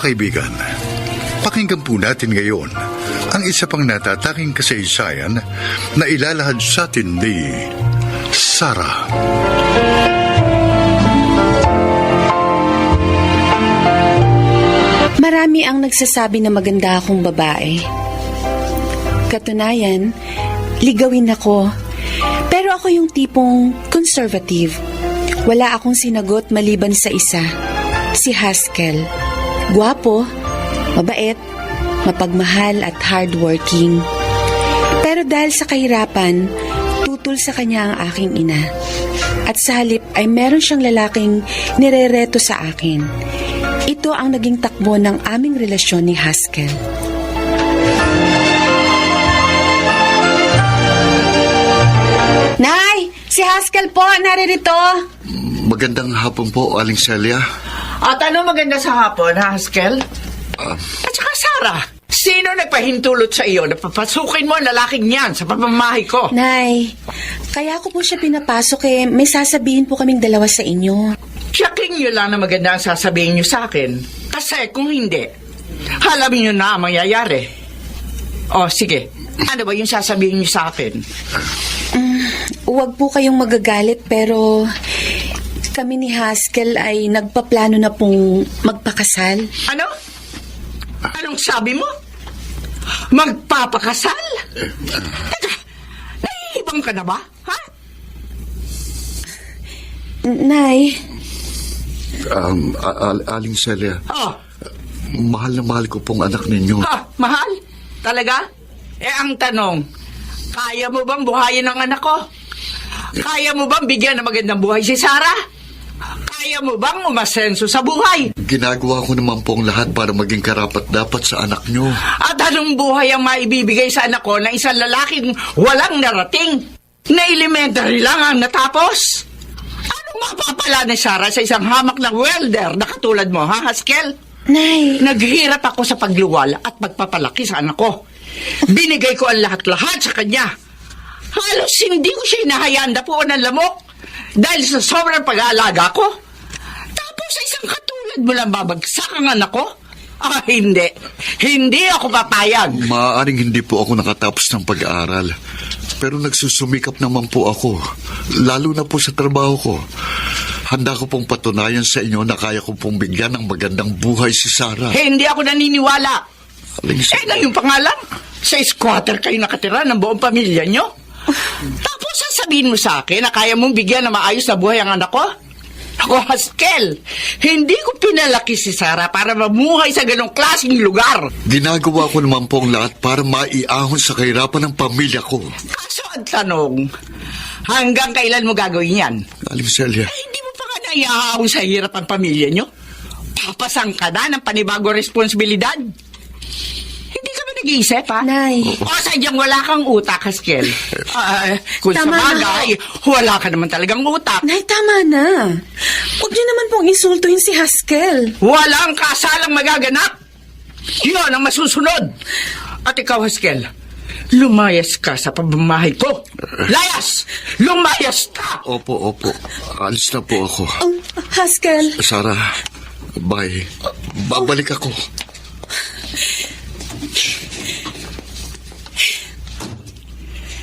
kaibigan, pakinggan po natin ngayon ang isa pang natataking kasaysayan na ilalahad sa atin ni Sarah. Marami ang nagsasabi na maganda akong babae. Katunayan, ligawin ako. Pero ako yung tipong conservative. Wala akong sinagot maliban sa isa, si Haskell. Gwapo, mabait, mapagmahal at hardworking. Pero dahil sa kahirapan, tutol sa kanya ang aking ina. At sa halip ay meron siyang lalaking nirereto sa akin. Ito ang naging takbo ng aming relasyon ni Haskell. Nay! Si Haskell po, naririto! Magandang hapon po, Aling Celia. At ano maganda sa hapon, Haskell? At saka Sarah, sino nagpahintulot sa iyo na papasukin mo ang lalaking niyan sa pamamahay ko? Nay, kaya ko po siya pinapasok may sasabihin po kaming dalawa sa inyo. Tiyaking nyo lang na maganda ang sasabihin nyo sa akin. Kasi kung hindi, halamin nyo na ang mangyayari. O sige, ano ba yung sasabihin nyo sa akin? Huwag po kayong magagalit pero kami ni Haskell ay nagpaplano na pong magpakasal. Ano? Anong sabi mo? Magpapakasal? Teka, naiibang ka na ba? Ha? Nay, Aling Celia, Oh, mahal na mahal ko pong anak ninyo. mahal? Talaga? Ang tanong, kaya mo bang buhayin ang anak ko? Kaya mo bang bigyan ng magandang buhay si Sarah? Kaya mo bang umasenso sa buhay? Ginagawa ko naman pong lahat para maging karapat-dapat sa anak nyo. At anong buhay ang maibibigay sa anak ko na isang lalaking walang narating? Na elementary lang ang natapos? Anong mapapala ni Sarah sa isang hamak na welder na katulad mo, ha, Haskell? Nay, Naghirap ako sa pagluwal at pagpapalaki sa anak ko. Binigay ko ang lahat-lahat sa kanya. Halos hindi ko siya hinahayaan dapuan ng lamok dahil sa sobrang pag-aalaga ko. Tapos sa isang katulad mo lang babagsak ang anak ko? Hindi. Hindi ako papayag. Maaaring hindi po ako nakatapos ng pag-aaral. Pero nagsusumikap naman po ako. Lalo na po sa trabaho ko. Handa ko pong patunayan sa inyo na kaya ko pong bigyan ng magandang buhay si Sarah. Hindi ako naniniwala. Aling Na yung pangalan? Sa squatter kayo nakatira ng buong pamilya nyo? Tapos sasabihin mo sa akin na kaya mong bigyan ng maayos na buhay ang anak ko? Ako, Haskell, hindi ko pinalaki si Sarah para mamuhay sa ganong klaseng lugar. Ginagawa ko naman po ang lahat para maiahon sa kahirapan ng pamilya ko. Kaso ang tanong, hanggang kailan mo gagawin yan? Aling Celia, Hindi mo pa nga naiahon sa hirap ang pamilya nyo? Papasang ka na ng panibagong responsibilidad? Hindi ka ba nag-iisip, ha? Nay. O sadyang wala kang utak, Haskell. Kung Tama sa bagay, wala ka naman talagang utak. Nay, tama na. Huwag niyo naman pong insultuhin si Haskell. Walang kasalang magaganap. Yun ang masusunod. At ikaw, Haskell, lumayas ka sa pamamahay ko. Layas! Lumayas ka! opo. Alis na po ako. Haskell. Sarah, bye. Babalik ako.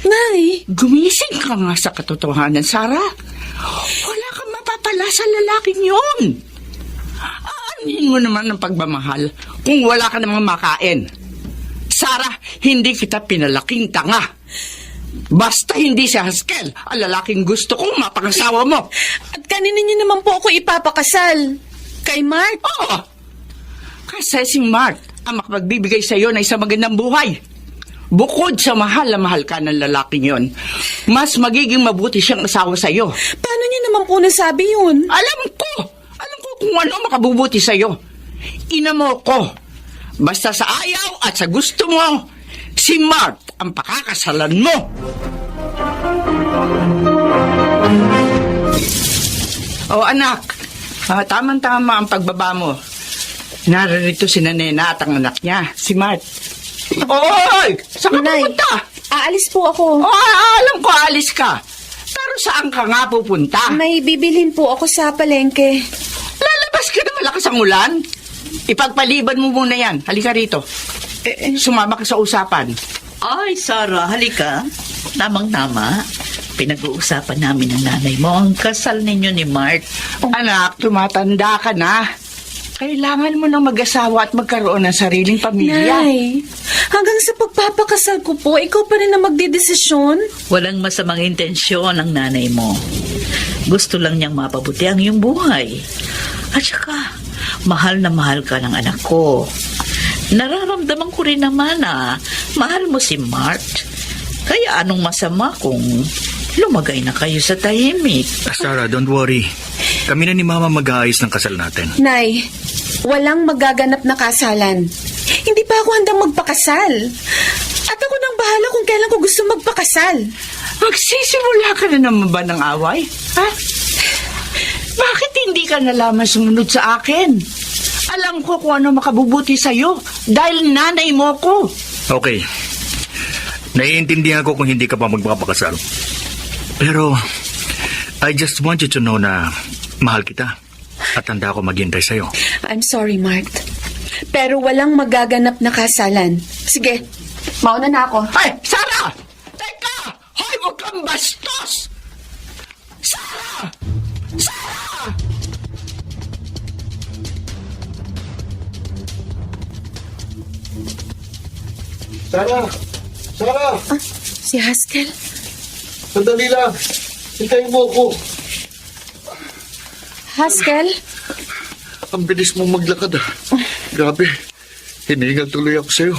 Nay. Gumising ka nga sa katotohanan, Sarah. Wala kang mapapala sa lalaking yun. Aanin mo naman ng pagmamahal kung wala ka namang makain. Sarah, hindi kita pinalaking tanga. Basta hindi si Haskell ang lalaking gusto kong mapangasawa mo. At kanino niyo naman po ako ipapakasal? Kay Mark? Oo. Kasi si Mark ang makapagbibigay sa iyo ng isang magandang buhay. Bukod sa mahal na mahal ka ng lalaking yon, mas magiging mabuti siyang asawa sa iyo. Paano niyo naman po nasabi yun? Alam ko kung ano makabubuti sa iyo. Ina mo ko. Basta sa ayaw at sa gusto mo, si Mark ang pakakasalan mo. O anak, tamang-tama ang pagbaba mo. Naririto si Nanena at ang anak niya, si Mark. Oy! Saan ka Nay, pupunta? aalis po ako. Alam ko, alis ka. Pero saan ka nga pupunta? May bibilhin po ako sa palengke. Lalabas ka na malakas ang ulan? ipagpaliban mo muna yan. Halika rito. Sumama ka sa usapan. Ay, Sarah, halika. Tamang-tama. Pinag-uusapan namin ng nanay mo ang kasal ninyo ni Mart. Anak, tumatanda ka na. Kailangan mo nang mag-asawa at magkaroon ng sariling pamilya. Nay, hanggang sa pagpapakasal ko po, ikaw pa rin na magdidesisyon? Walang masamang intensyon ang nanay mo. Gusto lang niyang mapabuti ang iyong buhay. At saka, mahal na mahal ka ng anak ko. Nararamdaman ko rin naman na mahal mo si Mart. Kaya anong masama kung lumagay na kayo sa tahimik? Sarah, don't worry. Kami na ni Mama mag-aayos ng kasal natin. Nay, walang magaganap na kasalan. Hindi pa ako handang magpakasal. At ako nang bahala kung kailan ko gusto magpakasal. Magsisimula ka na naman ba ng away? Ha? Bakit hindi ka na lamang sumunod sa akin? Alam ko kung ano makabubuti sa'yo dahil nanay mo ko. Okay. Naiintindihan ko kung hindi ka pa magpapakasal. Pero, I just want you to know na mahal kita at handa ako maghintay sa'yo. I'm sorry, Mart. Pero walang magaganap na kasalan. Sige, mauna na ako. Ay, Sarah! Teka! Hoy, huwag kang bastos! Sarah! Sarah! Sarah! Sarah! Si Haskell? Sandali lang! Hintayin mo ako! Haskell? Ang bilis mong maglakad ah. Grabe. Hiningal tuloy ako sa'yo.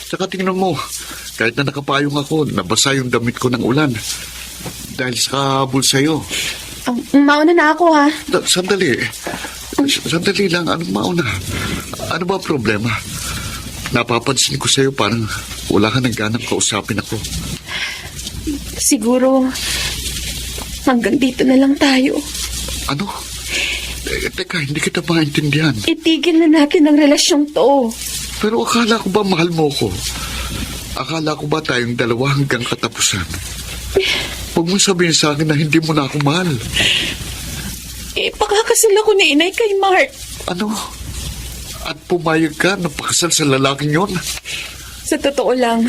Saka tingnan mo, kahit na nakapayong ako, nabasa yung damit ko ng ulan. Dahil sa kabul sa'yo. Mauna na ako, ha? Sandali. Sandali lang. Anong mauna? Ano ba problema? Napapansin ko sa'yo parang wala ka nang ganang kausapin ako. Siguro, hanggang dito na lang tayo. Ano? Teka, hindi kita maintindihan. Itigil na natin ang relasyong to. Pero akala ko ba mahal mo ko? Akala ko ba tayong dalawa hanggang katapusan? Huwag mo sabihin sa akin na hindi mo na ako mahal. Pakakasal ako ni inay kay Mart. Ano? At pumayag ka na pakasal sa lalaking yon? Sa totoo lang,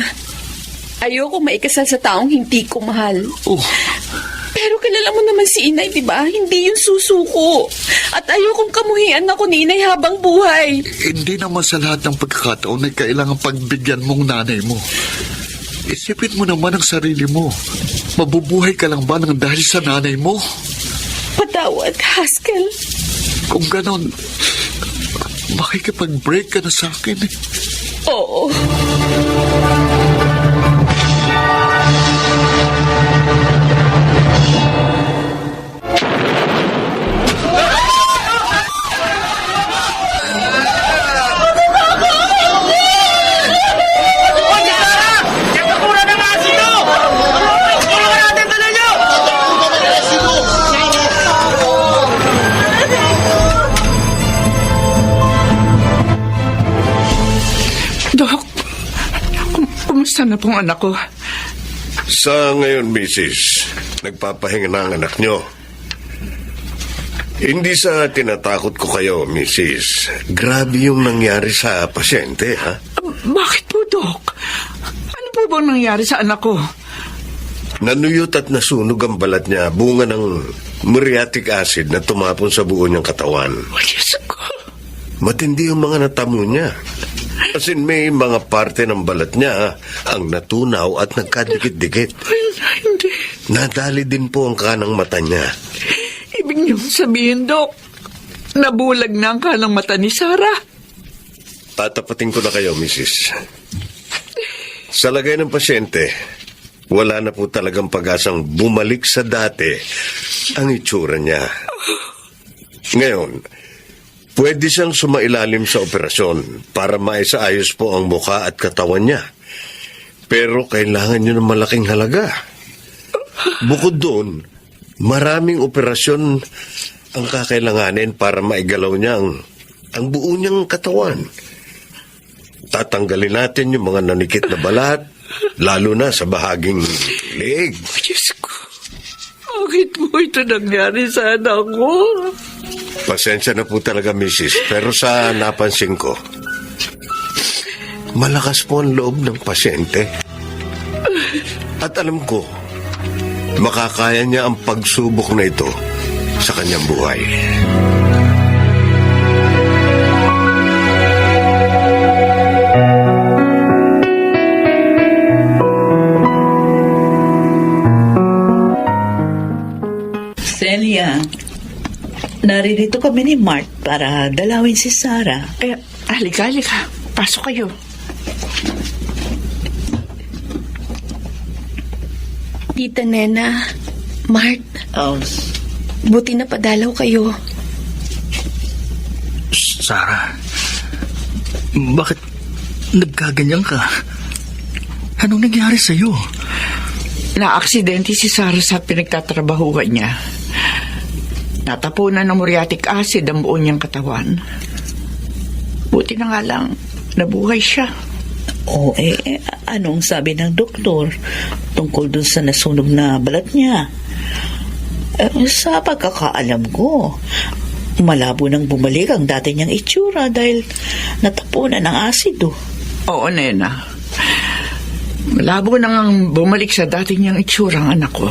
ayoko maikasal sa taong hindi ko mahal. Oh, Pero kilala mo naman si inay, di ba? Hindi yung susuko. At ayokong kamuhian ako ni inay habang buhay. hindi naman sa lahat ng pagkakataon ay kailangan pagbigyan mong nanay mo. Isipin mo naman ang sarili mo. Mabubuhay ka lang ba nang dahil sa nanay mo? Patawad, Haskell. Kung ganon, makikipag-break ka na sa akin eh. Oo. Dok, kumusta na pong anak ko? Sa ngayon, Mrs., nagpapahinga na ang anak nyo. Hindi sa tinatakot ko kayo, Mrs. Grabe yung nangyari sa pasyente, ha? Bakit po, Dok? Ano po bang nangyari sa anak ko? Nanuyot at nasunog ang balat niya, bunga ng muriatic acid na tumapon sa buo niyang katawan. Oh, Diyos ko. Matindi yung mga natamo niya. As in, may mga parte ng balat niya ang natunaw at nagkadikit-dikit. Hindi. Nadali din po ang kanang mata niya. Ibig niyo sabihin, Dok, nabulag na ang kanang mata ni Sarah. Tatapatin ko na kayo, Mrs. Sa lagay ng pasyente, wala na po talagang pag-asang bumalik sa dati ang itsura niya. Ngayon, pwede siyang sumailalim sa operasyon para maisaayos po ang mukha at katawan niya. Pero kailangan niyo ng malaking halaga. Bukod doon, maraming operasyon ang kakailanganin para maigalaw niya ang buo niyang katawan. Tatanggalin natin yung mga nanikit na balat, lalo na sa bahaging leeg. Diyos ko, bakit po ito nangyari sa anak ko? Pasensya na po talaga, Mrs. Pero sa napansin ko, malakas po ang loob ng pasyente. At alam ko, makakaya niya ang pagsubok na ito sa kanyang buhay. Celia, naririto kami ni Mark para dalawin si Sarah. Halika. Pasok kayo. Tita Nena, Mart, Oh, buti na padalaw kayo. Sarah, bakit nagkaganyan ka? Anong nangyari sa'yo? Na-aksidente si Sarah sa pinagtatrabahuhan niya. Natapunan ng muriatic acid ang buo niyang katawan. Buti na nga lang, nabuhay siya. anong sabi ng doktor tungkol dun sa nasunog na balat niya? Sa pagkakaalam ko, malabo nang bumalik ang dati niyang itsura dahil natapunan ng asido. Oo, Nena. Malabo nang bumalik sa dati niyang itsura ang anak ko.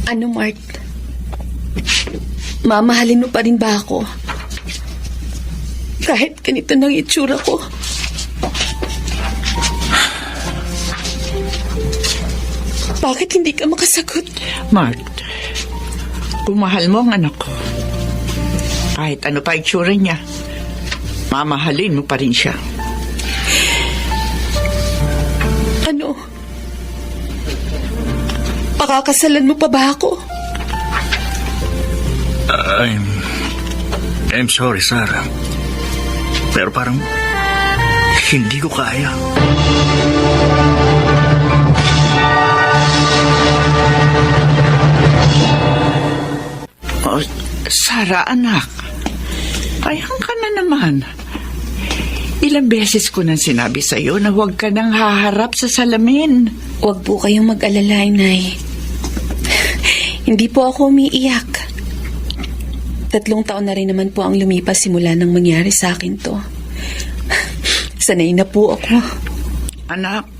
Ano, Mart? Mamahalin mo pa rin ba ako? Kahit ganito ng itsura ko. Bakit hindi ka makasagot? Mart, kung mahal mo ang anak ko, kahit ano pa itsura niya, mamahalin mo pa rin siya. Ano? Pakakasalan mo pa ba ako? I'm sorry, Sarah. Pero parang hindi ko kaya. Oh, Sarah, anak. Ayang ka na naman. Ilang beses ko nang sinabi sa'yo na huwag ka nang haharap sa salamin. Huwag po kayong mag-alala, Nay. Hindi po ako umiiyak. 3 taon na rin naman po ang lumipas simula nang mangyari sa akin to. Sanay na po ako. Anak,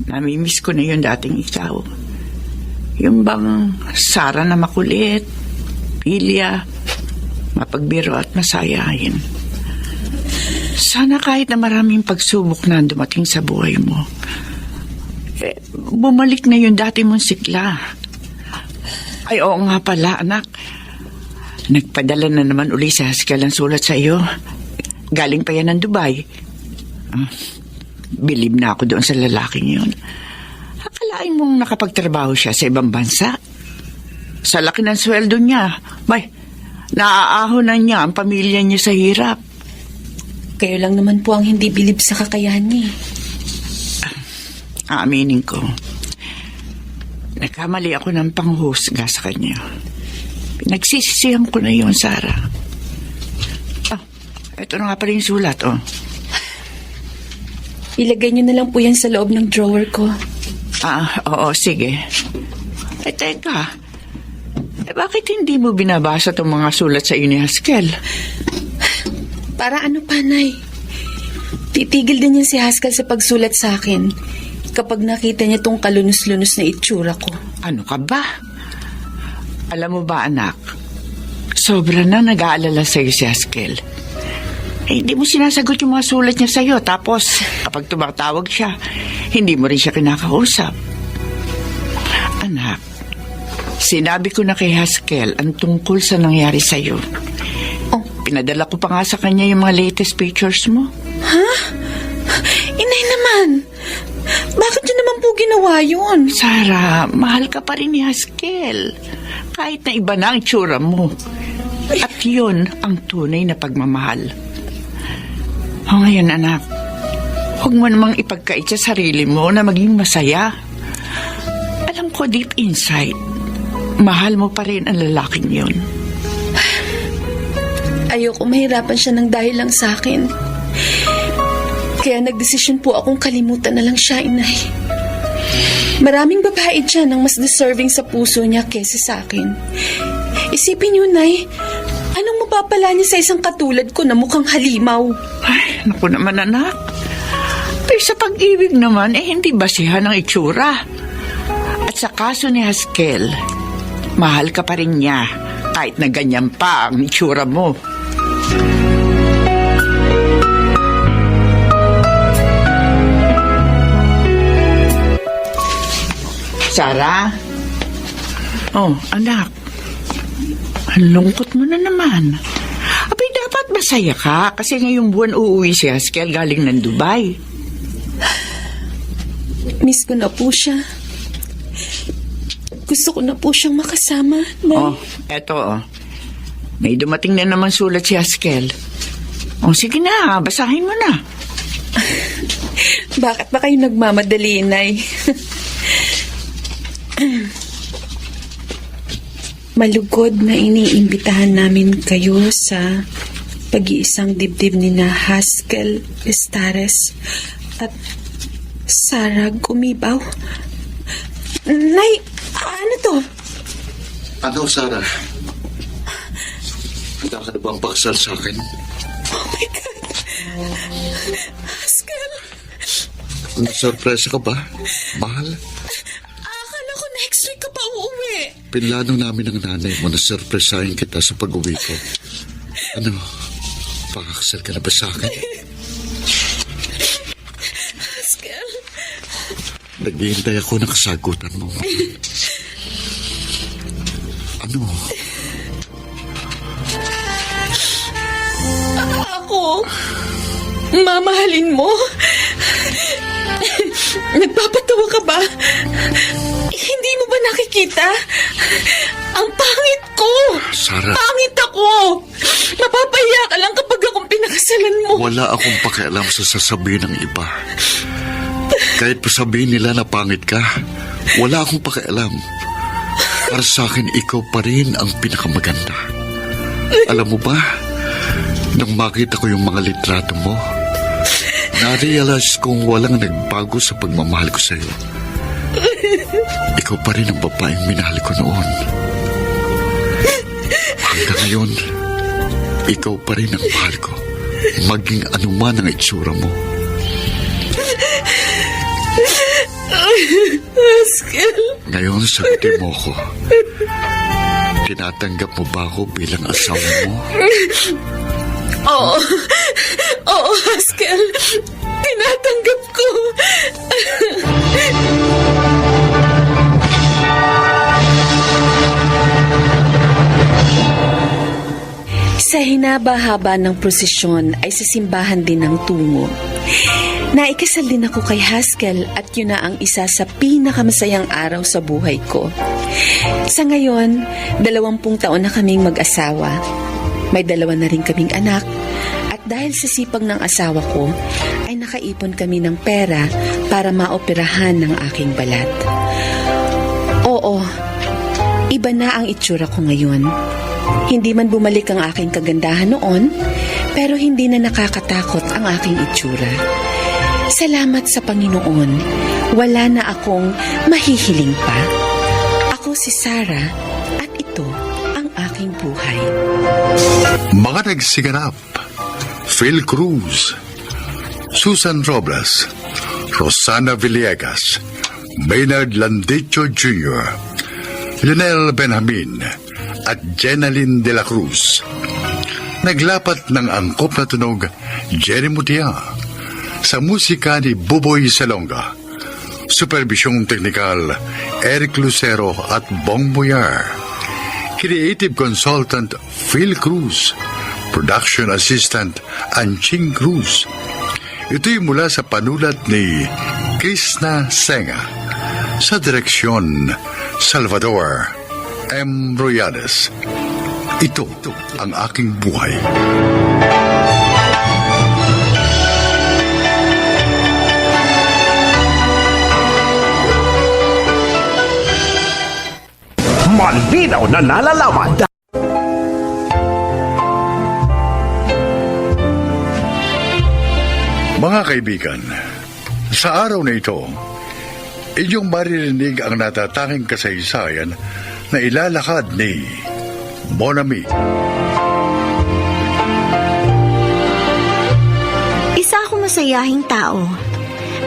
namimiss ko na yung dating ikaw. Yung bang Sarah na makulit, pilya, mapagbiro at masayahin. Sana kahit na maraming pagsubok na dumating sa buhay mo, bumalik na yung dati mong sikla. Ay, oo nga pala, anak. Nagpadala na naman uli sa Haskell ang sulat sa iyo. Galing pa yan ng Dubai. Bilib na ako doon sa lalaking yun. Akalain mong nakapagtrabaho siya sa ibang bansa. Sa laki ng sweldo niya, naaahonan niya ang pamilya niya sa hirap. Kayo lang naman po ang hindi bilib sa kakayahan niya. Aaminin ko. Nagkamali ako ng panghusga sa kanya. Pinagsisisihan ko na yun, Sarah. Ito na nga pala yung sulat, Ilagay niyo na lang po yan sa loob ng drawer ko. Oo, sige. Teka. Bakit hindi mo binabasa itong mga sulat sa iyo ni Haskell? Para ano pa, Nay? Titigil din yan si Haskell sa pagsulat sa akin kapag nakita niya tong kalunos-lunos na itsura ko. Ano ka ba? Alam mo ba, anak, sobra na nag-aalala sa iyo si Haskell. Hindi mo sinasagot yung mga sulat niya sa iyo, tapos kapag tumatawag siya, hindi mo rin siya kinakausap. Anak, sinabi ko na kay Haskell ang tungkol sa nangyari sa iyo. Pinadala ko pa nga sa kanya yung mga latest pictures mo. Ha? Inay naman! Bakit niyo naman po ginawa yun? Sarah, mahal ka pa rin ni Haskell. Kahit na iba na ang itsura mo. At yun ang tunay na pagmamahal. O ngayon, anak, huwag mo namang ipagkait sa sarili mo na maging masaya. Alam ko deep inside, mahal mo pa rin ang lalaking yun. Ayoko mahirapan siya ng dahil lang sa akin. Kaya nagdesisyon po akong kalimutan na lang siya, Inay. Maraming babae dyan ang mas deserving sa puso niya kesa sa akin. Isipin niyo, Nay, anong mapapala niya sa isang katulad ko na mukhang halimaw? Ay, naku naman anak. Pero sa pag-ibig naman, hindi basihan ang itsura. At sa kaso ni Haskell, mahal ka pa rin niya kahit na ganyan pa ang itsura mo. Sarah? Oh, anak. Ang lungkot mo na naman. Abay, dapat masaya ka kasi ngayong buwan uuwi si Haskell galing ng Dubai. Miss ko na po siya. Gusto ko na po siyang makasama, Nay. Oh, eto oh. May dumating na naman sulat si Haskell. Oh, sige na, basahin mo na. Bakit ba kayo nagmamadali, Nay? Malugod na iniimbitahan namin kayo sa pag-iisang dibdib ni na Haskell Estares at Sarah Gumibaw. Nay, ano to? Ano, Sarah? Handa ka na bang pakasal sa akin? Oh my God! Haskell! Sorpresa ka ba? Mahal? Akala ko next week ka pa uuwi. Pinlano namin ng nanay mo na surpresahin kita sa pag-uwi ko. Ano? Pakakasal ka na ba sa akin? Haskell! Naghihintay ako ng kasagutan mo. Ano? Ako? Mamahalin mo? Nagpapatawa ka ba? Hindi mo ba nakikita? Ang pangit ko! Sarah. Pangit ako! Mapapahiya ka lang kapag akong pinakasalan mo. Wala akong pakialam sa sasabihin ng iba. Kahit pa sabihin nila na pangit ka, wala akong pakialam. Para sa akin, ikaw pa rin ang pinakamaganda. Alam mo ba, nang makita ko yung mga litrato mo, na-realize kong walang nagbago sa pagmamahal ko sa'yo. Ikaw pa rin ang babaeng minahal ko noon. Hanggang ngayon, ikaw pa rin ang mahal ko, maging anuman ang itsura mo. Haskell! Ngayon, sagutin mo ko. Tinatanggap mo ba ako bilang asawa mo? Oo. Oo, Haskell. Tinatanggap ko. Sa hinaba-haba ng prosesyon ay sa simbahan din ang tungo. Naikasal din ako kay Haskell at yun na ang isa sa pinakamasayang araw sa buhay ko. Sa ngayon, 20 taon na kaming mag-asawa. May 2 na rin kaming anak at dahil sa sipag ng asawa ko, ay nakaipon kami ng pera para maoperahan ng aking balat. Oo, iba na ang itsura ko ngayon. Hindi man bumalik ang aking kagandahan noon, pero hindi na nakakatakot ang aking itsura. Salamat sa Panginoon, wala na akong mahihiling pa. Ako si Sarah at ito ang aking buhay. Mga nagsiganap: Phil Cruz, Susan Robles, Rosana Villegas, Maynard Landicho Jr., Lionel Benjamin, at Jenaline de la Cruz. Naglapat ng angkop na tunog, Jenny Mutia, sa musika ni Buboy Salonga. Supervisyong teknikal, Eric Lucero at Bong Boyar. Creative Consultant, Phil Cruz. Production Assistant, Anching Cruz. Ito'y mula sa panulat ni Krishna Senga. Sa direksyon, Salvador M. Royales. Ito ang aking buhay. Malinaw na nalalaman. Mga kaibigan, sa araw na ito, inyong maririnig ang natatanging kasaysayan na ilalakad ni Monami. Isa akong masayahing tao.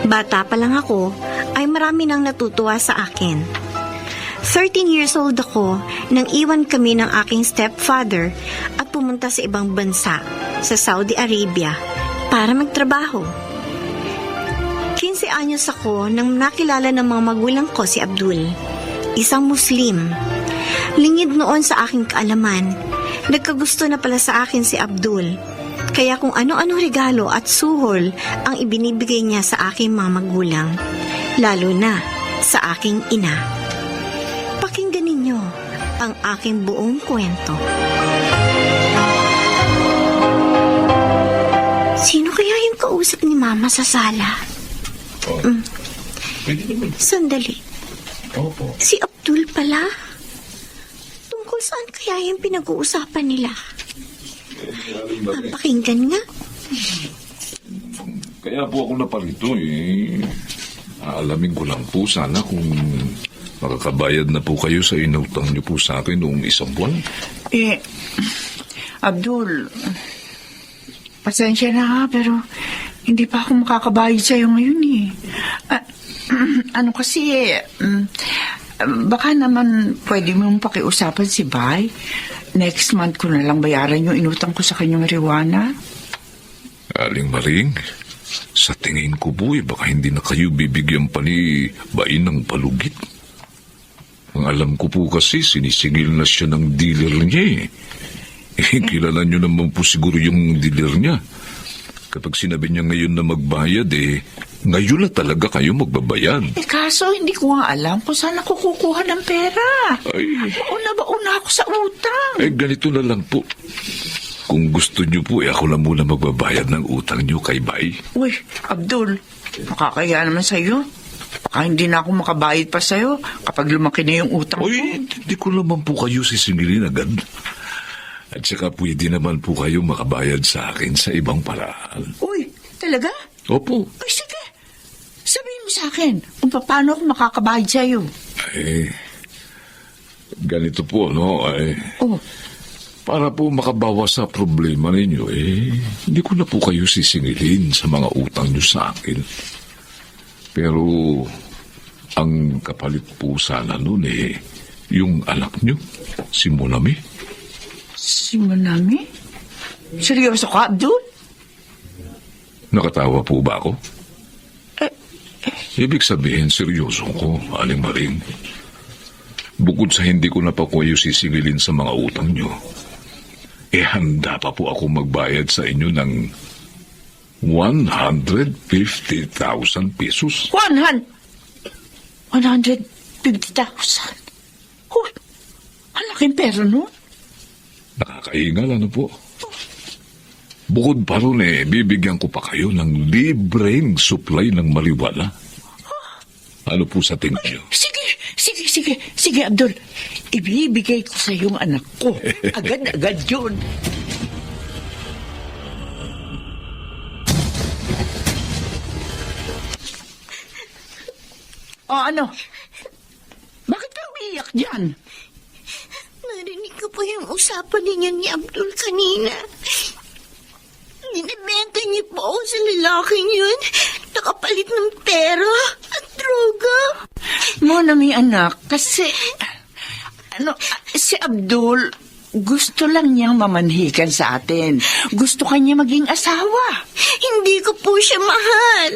Bata pa lang ako, ay marami nang natutuwa sa akin. 13 years old ako nang iwan kami ng aking stepfather at pumunta sa ibang bansa, sa Saudi Arabia, para magtrabaho. 15 anyos ako nang nakilala ng mga magulang ko si Abdul, isang Muslim. Lingid noon sa aking kaalaman, nagkagusto na pala sa akin si Abdul. Kaya kung ano-ano regalo at suhol ang ibinibigay niya sa aking mga magulang, lalo na sa aking ina. Pakinggan ninyo ang aking buong kwento. Sino kaya yung kausap ni Mama sa sala? Sandali. Si Abdul pala? Tungkol saan kaya yung pinag-uusapan nila? Pakinggan nga. Kaya po ako naparito eh. Aalamin ko lang po sana kung makakabayad na po kayo sa inutang niyo po sa akin noong isang buwan. Abdul, pasensya na ha, pero hindi pa ako makakabayad sa'yo ngayon eh. Baka naman pwede mong pakiusapan si Bay. Next month ko na lang bayaran yung inutang ko sa kanyang marijuana. Aling Maring, sa tingin ko po baka hindi na kayo bibigyan pa ni Bay ng palugit. Ang alam ko po kasi sinisingil na siya ng dealer niya kilala niyo naman po siguro yung dealer niya. Kapag sinabi niya ngayon na magbayad ngayon na talaga kayo magbabayad. Kaso hindi ko nga alam kung saan ako kukuha ng pera. Ay. Bauna ako sa utang. Ganito na lang po. Kung gusto niyo po, ako na muna magbabayad ng utang niyo kay Bay. Uy, Abdul, makakaya naman sa'yo. Baka hindi na ako makabayad pa sa'yo kapag lumaki na yung utang ko. Hindi ko naman po kayo sisingilin agad. At saka pwede naman po kayo makabayad sa akin sa ibang paraan. Uy, talaga? Opo. Uy, sige. Sabihin mo sa akin kung paano ako makakabayad sa'yo. Ganito po, no? Oh. Para po makabawas sa problema ninyo, hindi ko na po kayo sisingilin sa mga utang nyo sa akin. Pero, ang kapalit po sana nun yung anak nyo, si Monami. Si Monami? Seryoso ka, Abdul? Nakatawa po ba ako? Ibig sabihin, seryoso ko, Aling Maring. Bukod sa hindi ko na pa kayo sisingilin sa mga utang nyo, handa pa po ako magbayad sa inyo ng 150,000 pesos. 150,000? Uy, ang laking pera, no? Nakakahingal, ano po? Bukod pa ron bibigyan ko pa kayo ng libreng supply ng marijuana. Ano po sa tingin nyo? Sige, Abdul. Ibibigay ko sa yung anak ko. Agad yun. Ano? Bakit ka umiiyak dyan? Narinig ko po yung usapan ninyo ni Abdul kanina. Ninibenta niyo po ako sa lalaking yun. Nakapalit ng pera at droga. Monami, anak, kasi si Abdul gusto lang niyang mamanhikan sa atin. Gusto kanya maging asawa. Hindi ko po siya mahal.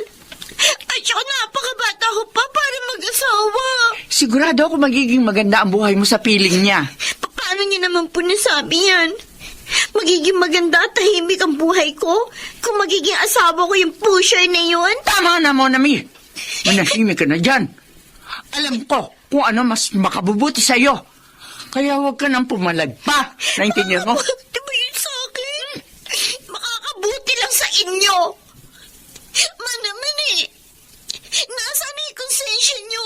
At saka napakabata ko pa para mag-asawa. Sigurado ako magiging maganda ang buhay mo sa piling niya. Paano niya naman po nasabi yan? Magiging maganda at tahimik ang buhay ko kung magiging asawa ko yung pusher na yun? Tama na, Monami. Manahimik ka na dyan. Alam ko kung ano mas makabubuti sa'yo. Kaya huwag ka nang pumalag pa. Naintindihan mo? Di ba yun sa akin? Makakabuti lang sa inyo. Manaman nasaan na yung konsensya nyo?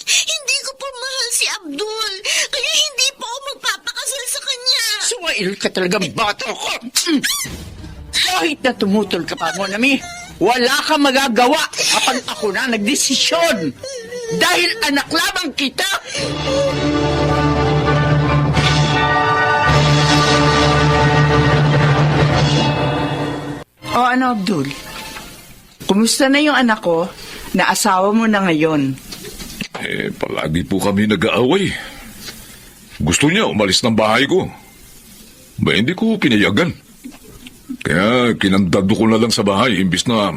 Hindi ko pa mahal si Abdul. Kaya hindi pa ako magpapakasal sa kanya. Suwail ka talagang bata ko. Kahit na tumutol ka pa, Monami, Wala kang magagawa kapag ako na nagdesisyon. Dahil anak lamang kita. O ano, Abdul? Kumusta na yung anak ko na asawa mo na ngayon? Palagi po kami nag-aaway. Gusto niya umalis ng bahay ko. Hindi ko pinayagan. Kaya kinandado ko na lang sa bahay imbis na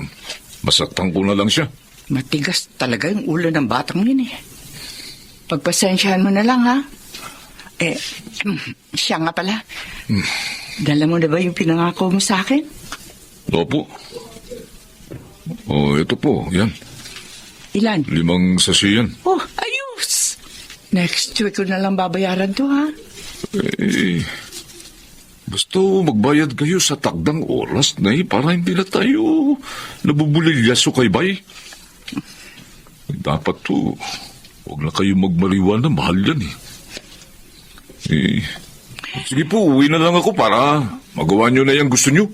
masaktan ko na lang siya. Matigas talaga yung ulo ng batang yun eh. Pagpasensyahan mo na lang, ha? Siya nga pala. Dala mo na ba yung pinangako mo sa akin? Opo. Ito po, yan. Ilan? 5 sasi yan. Oh, ayos! Next week ko na lang babayaran to, ha? Basta magbayad kayo sa takdang oras na para hindi na tayo nabubulilyaso kay Bay. Dapat to, huwag na kayo magmariwan na mahal yan sige po, uwi na lang ako para magawa nyo na yung gusto nyo.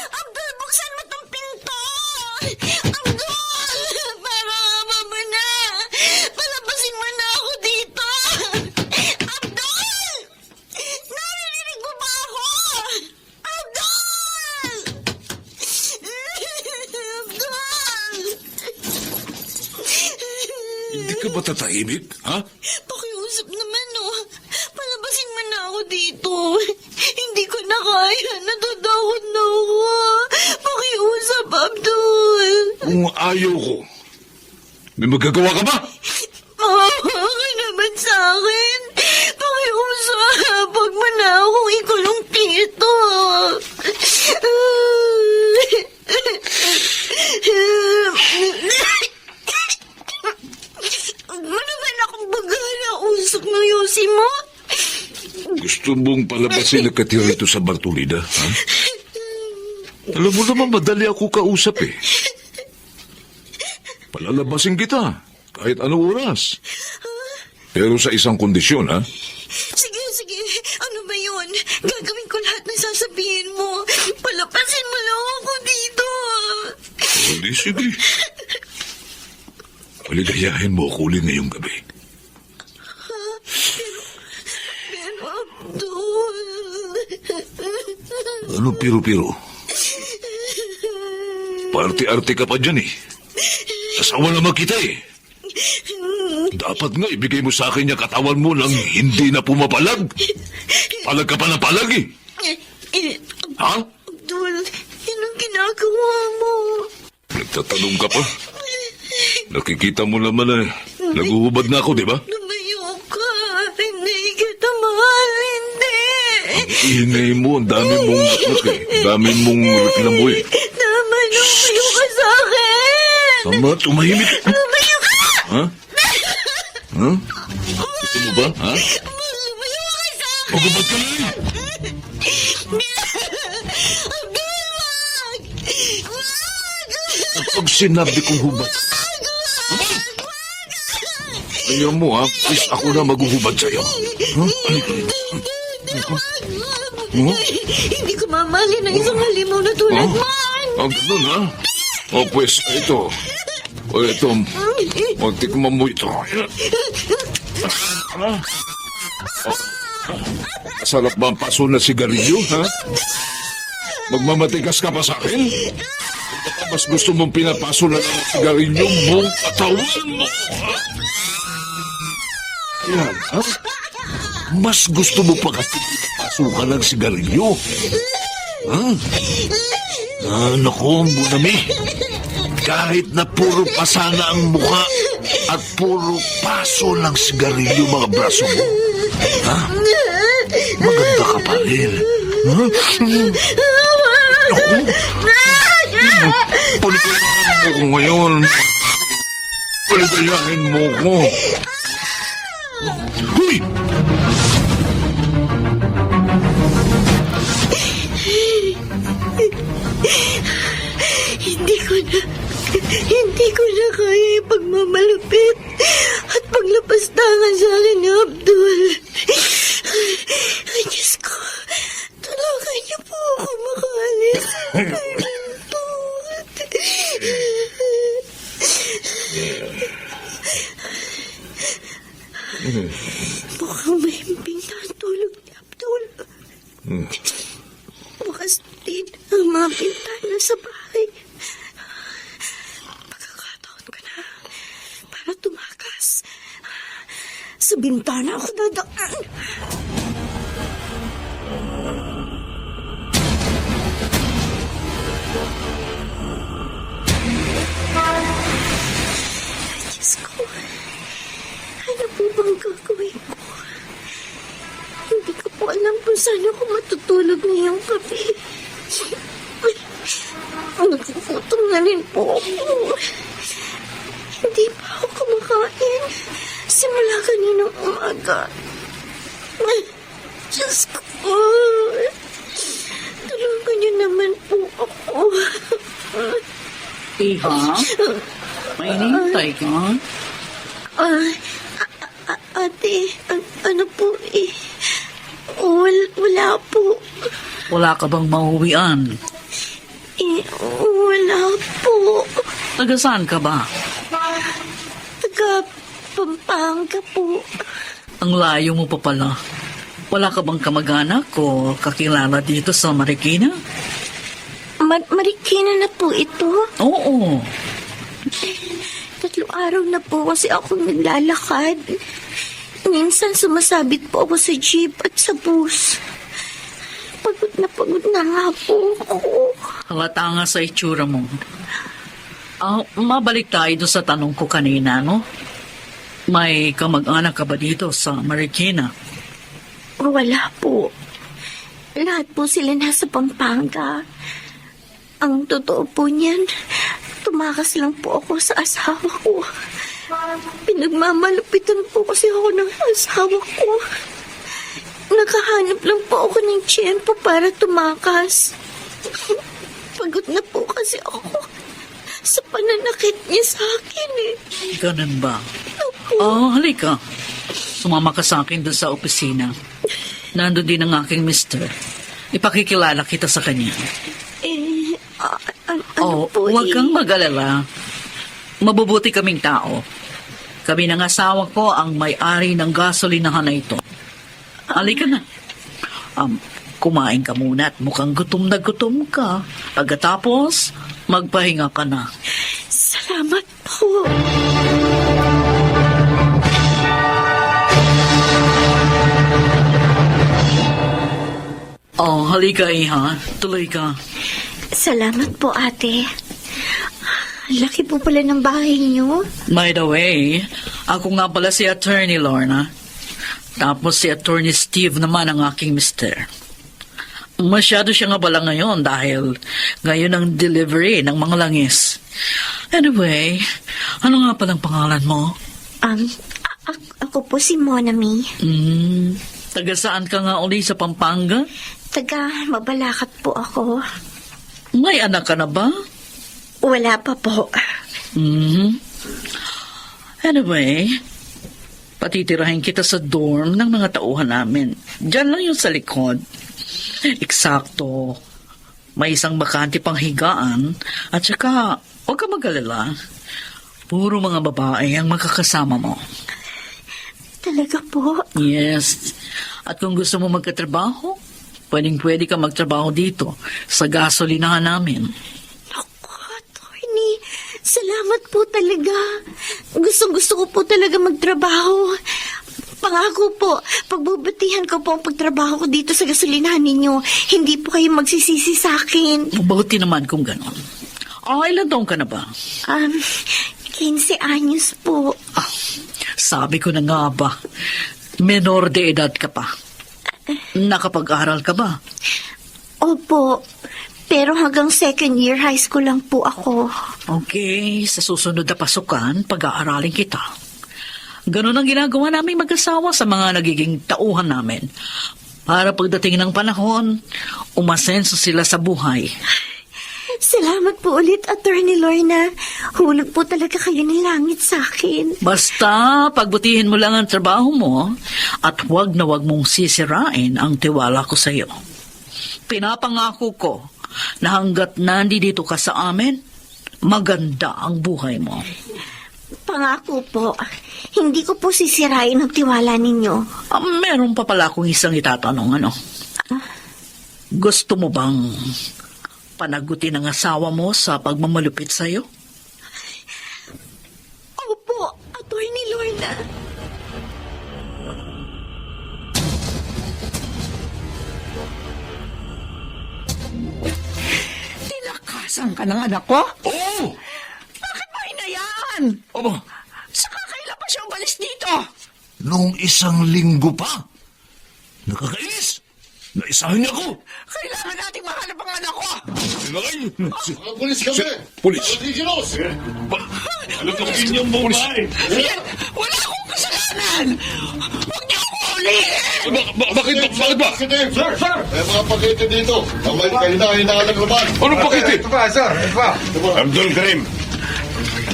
Abdul, buksan mo tong pinto! Abdul! Para mama na! Palabasin mo na ako dito! Abdul! Naririnig mo ba ako? Abdul! Abdul! Hindi ka ba tatahimik, ha? Pakiusap naman, oh. Palabasin mo na ako dito. Hindi ko na kaya. Natatakot na ako. Pakiusap, Abdul. Kung ayaw ko, may magagawa ka ba? Maawa ka naman sa akin. Pakiusap. Huwag mo na akong ikulong dito. Manaman akong bagala usok ng yosi mo. Gusto mong palabasin na katira ito sa Bartolida, ha? Alam mo naman, madali ako kausap Palalabasin kita, kahit anong oras. Pero sa isang kondisyon, ha? Sige, sige. Ano ba yun? Gagawin ko lahat ng sasabihin mo. Palapasin mo lang ako dito. Hindi, sige. Paligayahin mo ako ulit ngayong gabi. Pero Abdul... Ano piro-piro? Party-arte ka pa dyan Asawa naman kita Dapat nga ibigay mo sa akin yung katawan mo nang hindi na pumapalag. Palag ka pa na palag Ha? Abdul, yun ang ginagawa mo. Nagtatanong ka pa? Nakikita mo naman naguhubad na ako, di ba? Lumayo ka. Hindi kita mahal. Hindi. Ang ingay mo, ang dami mong dami mong reklamo Tama, lumayo ka sa akin. Tama, tumahimik. Lumayo ka. Ha? Ha? Gusto mo ba, ha? Lumayo ka sa akin. Magubad ka na Abdul, wag. Pag sinabi kong hubad. Ayaw mo, ha? Please, ako na maghuhubad sa'yo. Ha? Hindi ko mamahalin ng isang halimaw na tulad mo. Ang ganun, ha? O, pues, ito. O, ito. Magtikman mo ito. Sarap ba ang paso na sigarilyo, ha? Magmamatigas ka pa sa akin? Mas gusto mong pinapaso na ng sigarilyo buong katawan mo, ha? Yan, ha? Mas gusto mo pa kasi pinapaso ka ng sigarilyo? Ha? Naku, Bunami. Kahit na puro pasana ang mukha at puro paso ng sigarilyo mga braso mo. Ha? Maganda ka pa rin. Ha? Naku. Paligayahin mo ko ngayon. Paligayahin mo ko. Huy! Hindi ko na Hindi ko na kaya ipagmamalupit at paglapastangan sa akin ni Abdul. Ay, Diyos ko, tulungan niyo po ako makaalis. Mukhang mahimbing na ang tulog ni Abdul. Bukas din ang mga bintana sa bahay. Pagkakataon ko na para tumakas. Sa bintana ako dadaan. Diyos ko, ano po bang gagawin ko? Hindi ko po alam kung saan ako matutulog ngayong gabi. Nagugutom na rin po ako. Hindi pa ako kumakain simula kaninang umaga. Diyos ko, tulungan niyo naman po ako. Iha? May nintay ka? Ate, ano po eh? Wala po. Wala ka bang mauwian? Wala po. Taga saan ka ba? Taga Pampanga po. Ang layo mo pa pala. Wala ka bang kamag-anak o kakilala dito sa Marikina? Marikina na po ito. Oo. 3 araw na po kasi ako naglalakad. Minsan sumasabit po ako sa jeep at sa bus. Pagod na nga po ako. Halata nga sa itsura mo. Mabalik tayo doon sa tanong ko kanina, no? May kamag-anak ka ba dito sa Marikina? Wala po. Lahat po sila nasa Pampanga. Ang totoo po niyan, tumakas lang po ako sa asawa ko. Pinagmamalupitan po kasi ako ng asawa ko. Nakahanap lang po ako ng tiyempo para tumakas. Pagod na po kasi ako sa pananakit niya sa akin eh. Ganun ba? Halika. Sumama ka sa akin doon sa opisina. Nandun din ang aking mister. Ipakikilala kita sa kanya. Ano po huwag kang mag-alala. Mabubuti kaming tao. Kami ng asawa ko ang may-ari ng gasolinahan na ito. Halika na. Kumain ka muna at mukhang gutom na gutom ka. Pagkatapos, magpahinga ka na. Salamat po. Halika Iha. Tuloy ka. Salamat po, ate. Laki po pala ng bahay niyo. By the way, ako nga pala si Attorney Lorna. Tapos si Attorney Steve naman ang aking mister. Masyado siya nga pala ngayon dahil ngayon ang delivery ng mga langis. Anyway, ano nga palang pangalan mo? Ako po si Monami. Taga saan ka nga uli sa Pampanga? Taga Mabalacat po ako. May anak ka na ba? Wala pa po. Anyway, patitirahin kita sa dorm ng mga tauhan namin. Diyan lang yung sa likod. Eksakto. May isang bakante pang higaan at saka huwag ka mag-alala. Puro mga babae ang makakasama mo. Talaga po? Yes. At kung gusto mo magkatrabaho, pwedeng-pwede ka magtrabaho dito sa gasolinahan namin. Attorney, salamat po talaga. Gustong-gusto ko po talaga magtrabaho. Pangako po, pagbubutihan ko po ang pagtrabaho ko dito sa gasolinahan ninyo. Hindi po kayo magsisisi sa akin. Mabuti naman kung ganon. Ilan taong ka na ba? 15 anyos po. Sabi ko na nga ba, menor de edad ka pa. Nakapag-aral ka ba? Opo, pero hanggang 2nd year high school lang po ako. Okay, sa susunod na pasukan, pag-aaralin kita. Ganon ang ginagawa namin mag-asawa sa mga nagiging tauhan namin. Para pagdating ng panahon, umasenso sila sa buhay. Salamat po ulit, Attorney Lorna. Hulog po talaga kayo ng langit sa akin. Basta, pagbutihin mo lang ang trabaho mo at huwag na huwag mong sisirain ang tiwala ko sa iyo. Pinapangako ko na hanggat nandito ka sa amin, maganda ang buhay mo. Pangako po, hindi ko po sisirain ang tiwala ninyo. Meron pa pala akong isang itatanong, ano? Gusto mo bang panagutin ang asawa mo sa pagmamalupit sa iyo? Opo, Attorney Lorna. Tinakasan ka ng anak ko? Oo! Bakit mo hinayaan? Aba, Saka kailan pa siya umalis dito? noong 1 linggo pa. Nakakainis! Naisahin niya ako! Kailangan nating mahanap ang anak ko! Pulis kami! Pulis! Ridiculous! Ano ka inyong babae? Yan! Wala akong kasalanan! Huwag niyo ako ulihin! Bakit ba? Sir! May mga pakete dito. Kamay kahina-hinaan naman. Anong pakiti? Abdul Karim,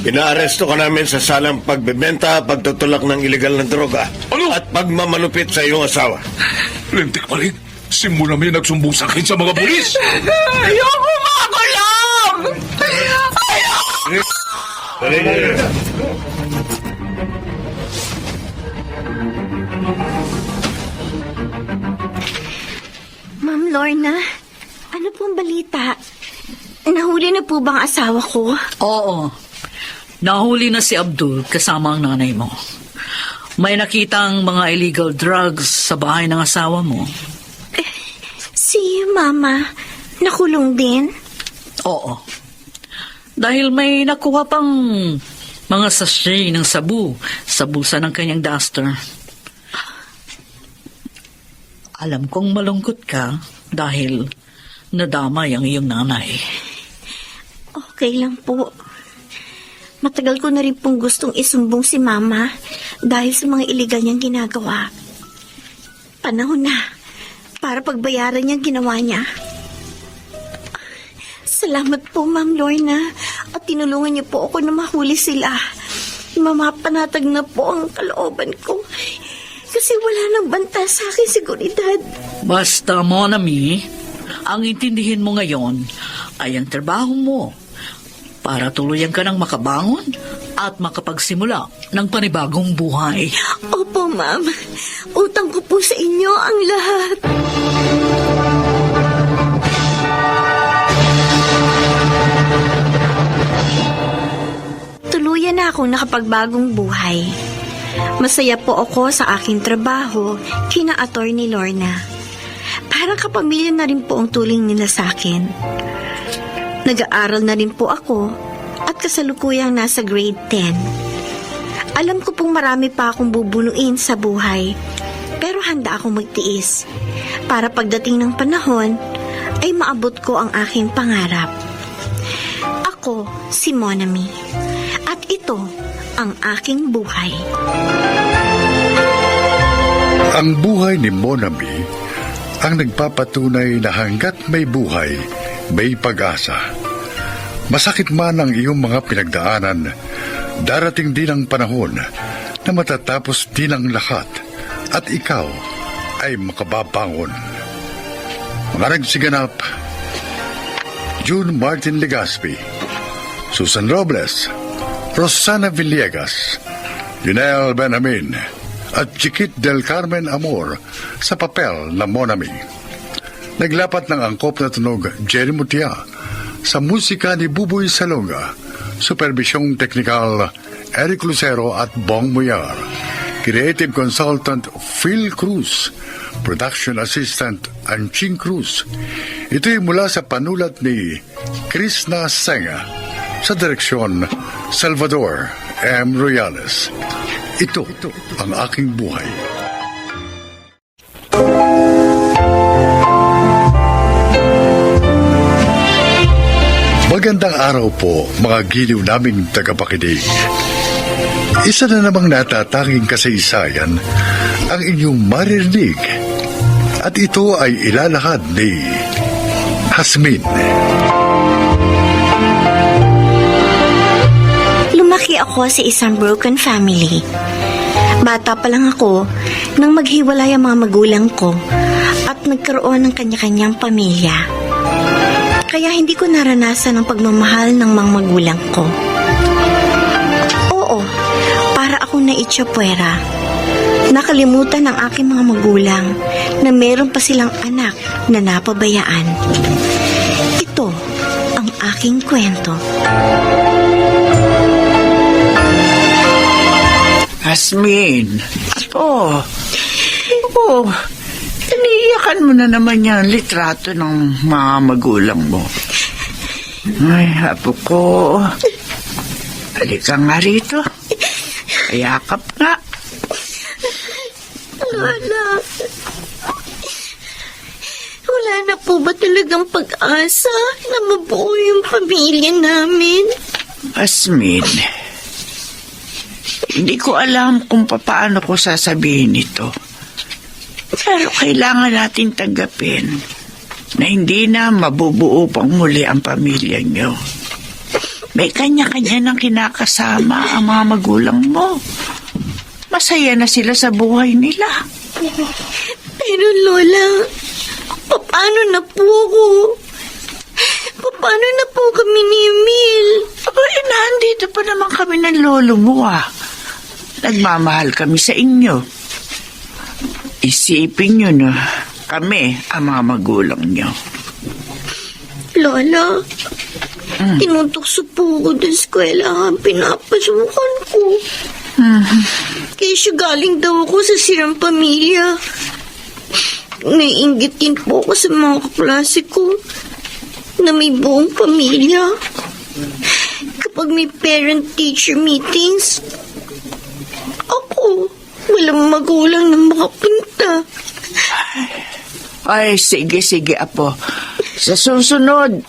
inaaresto ka namin sa salang pagbebenta, pagtutulak ng iligal na droga Ano? at pagmamalupit sa iyong asawa. Lintik Maling, simula may nagsumbong sa akin sa mga pulis. Ayoko makulong! Ma'am Lorna, ano pong balita? Nahuli na po bang asawa ko? Oo. Nahuli na si Abdul kasama ang nanay mo. May nakitang mga illegal drugs sa bahay ng asawa mo. Si Mama, nakulong din? Oo. Dahil may nakuha pang mga sachet ng sabu sa bulsa ng kanyang duster. Alam kong malungkot ka dahil nadamay ang iyong nanay. Okay lang po. Matagal ko na rin pong gustong isumbong si Mama dahil sa mga iligal niyang ginagawa. Panahon na para pagbayaran niyang ginawa niya. Salamat po, Ma'am Lorna, at tinulungan niyo po ako na mahuli sila. Mamapanatag na po ang kalooban ko kasi wala nang banta sa akin seguridad. Basta, Monami, ang intindihin mo ngayon ay ang trabaho mo para tuluyan ka ng makabangon at makapagsimula ng panibagong buhay. Opo, Ma'am. Utang ko po sa inyo ang lahat. Tuluyan na akong nakapagbagong buhay. Masaya po ako sa aking trabaho kina Attorney Lorna. Parang kapamilya na rin po ang tuling nila sa akin. Nag-aaral na rin po ako at kasalukuyang nasa grade 10. Alam ko pong marami pa akong bubunuin sa buhay, pero handa akong magtiis para pagdating ng panahon ay maabot ko ang aking pangarap. Ako si Monami at ito ang aking buhay. Ang buhay ni Monami ang nagpapatunay na hanggat may buhay, may pag-asa. Masakit man ang iyong mga pinagdaanan, darating din ang panahon na matatapos din ang lahat at ikaw ay makababangon. Mga nagsiganap, June Martin Legaspi, Susan Robles, Rosana Villegas, Junel Benjamin, at Chiquit del Carmen Amor sa papel na Monami. Naglapat ng angkop na tunog Jerry Mutia sa musika ni Buboy Salonga, supervisyong teknikal Eric Lucero at Bong Muyar, creative consultant Phil Cruz, production assistant Anching Cruz. Ito'y mula sa panulat ni Krishna Senga, sa direksyon Salvador M. Royales. Ito ang aking buhay. Magandang araw po, mga giliw naming tagapakinig. Isa na namang natatanging kasaysayan ang inyong maririnig at ito ay ilalahad ni Hasmin. Lumaki ako sa isang broken family. Bata pa lang ako nang maghiwalay ang mga magulang ko at nagkaroon ng kanya-kanyang pamilya. Kaya hindi ko naranasan ang pagmamahal ng mga magulang ko. Oo, para akong naitsapwera. Nakalimutan ng aking mga magulang na meron pa silang anak na napabayaan. Ito ang aking kwento. Asmin, iniiyakan mo na naman yung litrato ng mga magulang mo. Ay, apo ko. Halika nga rito. Ayakap nga. Wala na po ba talagang pag-asa na mabuo yung pamilya namin? Asmin, hindi ko alam kung paano ko sasabihin ito. Pero kailangan natin tanggapin na hindi na mabubuo pang muli ang pamilya nyo. May kanya-kanya ng kinakasama ang mga magulang mo. Masaya na sila sa buhay nila. Pero Lola, paano na po ako? Paano na po kami ni Emil? Nandito pa naman kami ng lolo mo Nagmamahal kami sa inyo. Isipin nyo na kami ang mga magulang nyo. Lola, tinutokso po ako ng eskwela ang pinapasukan ko. Kaya siya galing daw ako sa sirang pamilya. Naiinggit din po ako sa mga kaklase ko na may buong pamilya. Kapag may parent-teacher meetings, ako, walang magulang na makapunta. Ay, sige, apo. Sa susunod,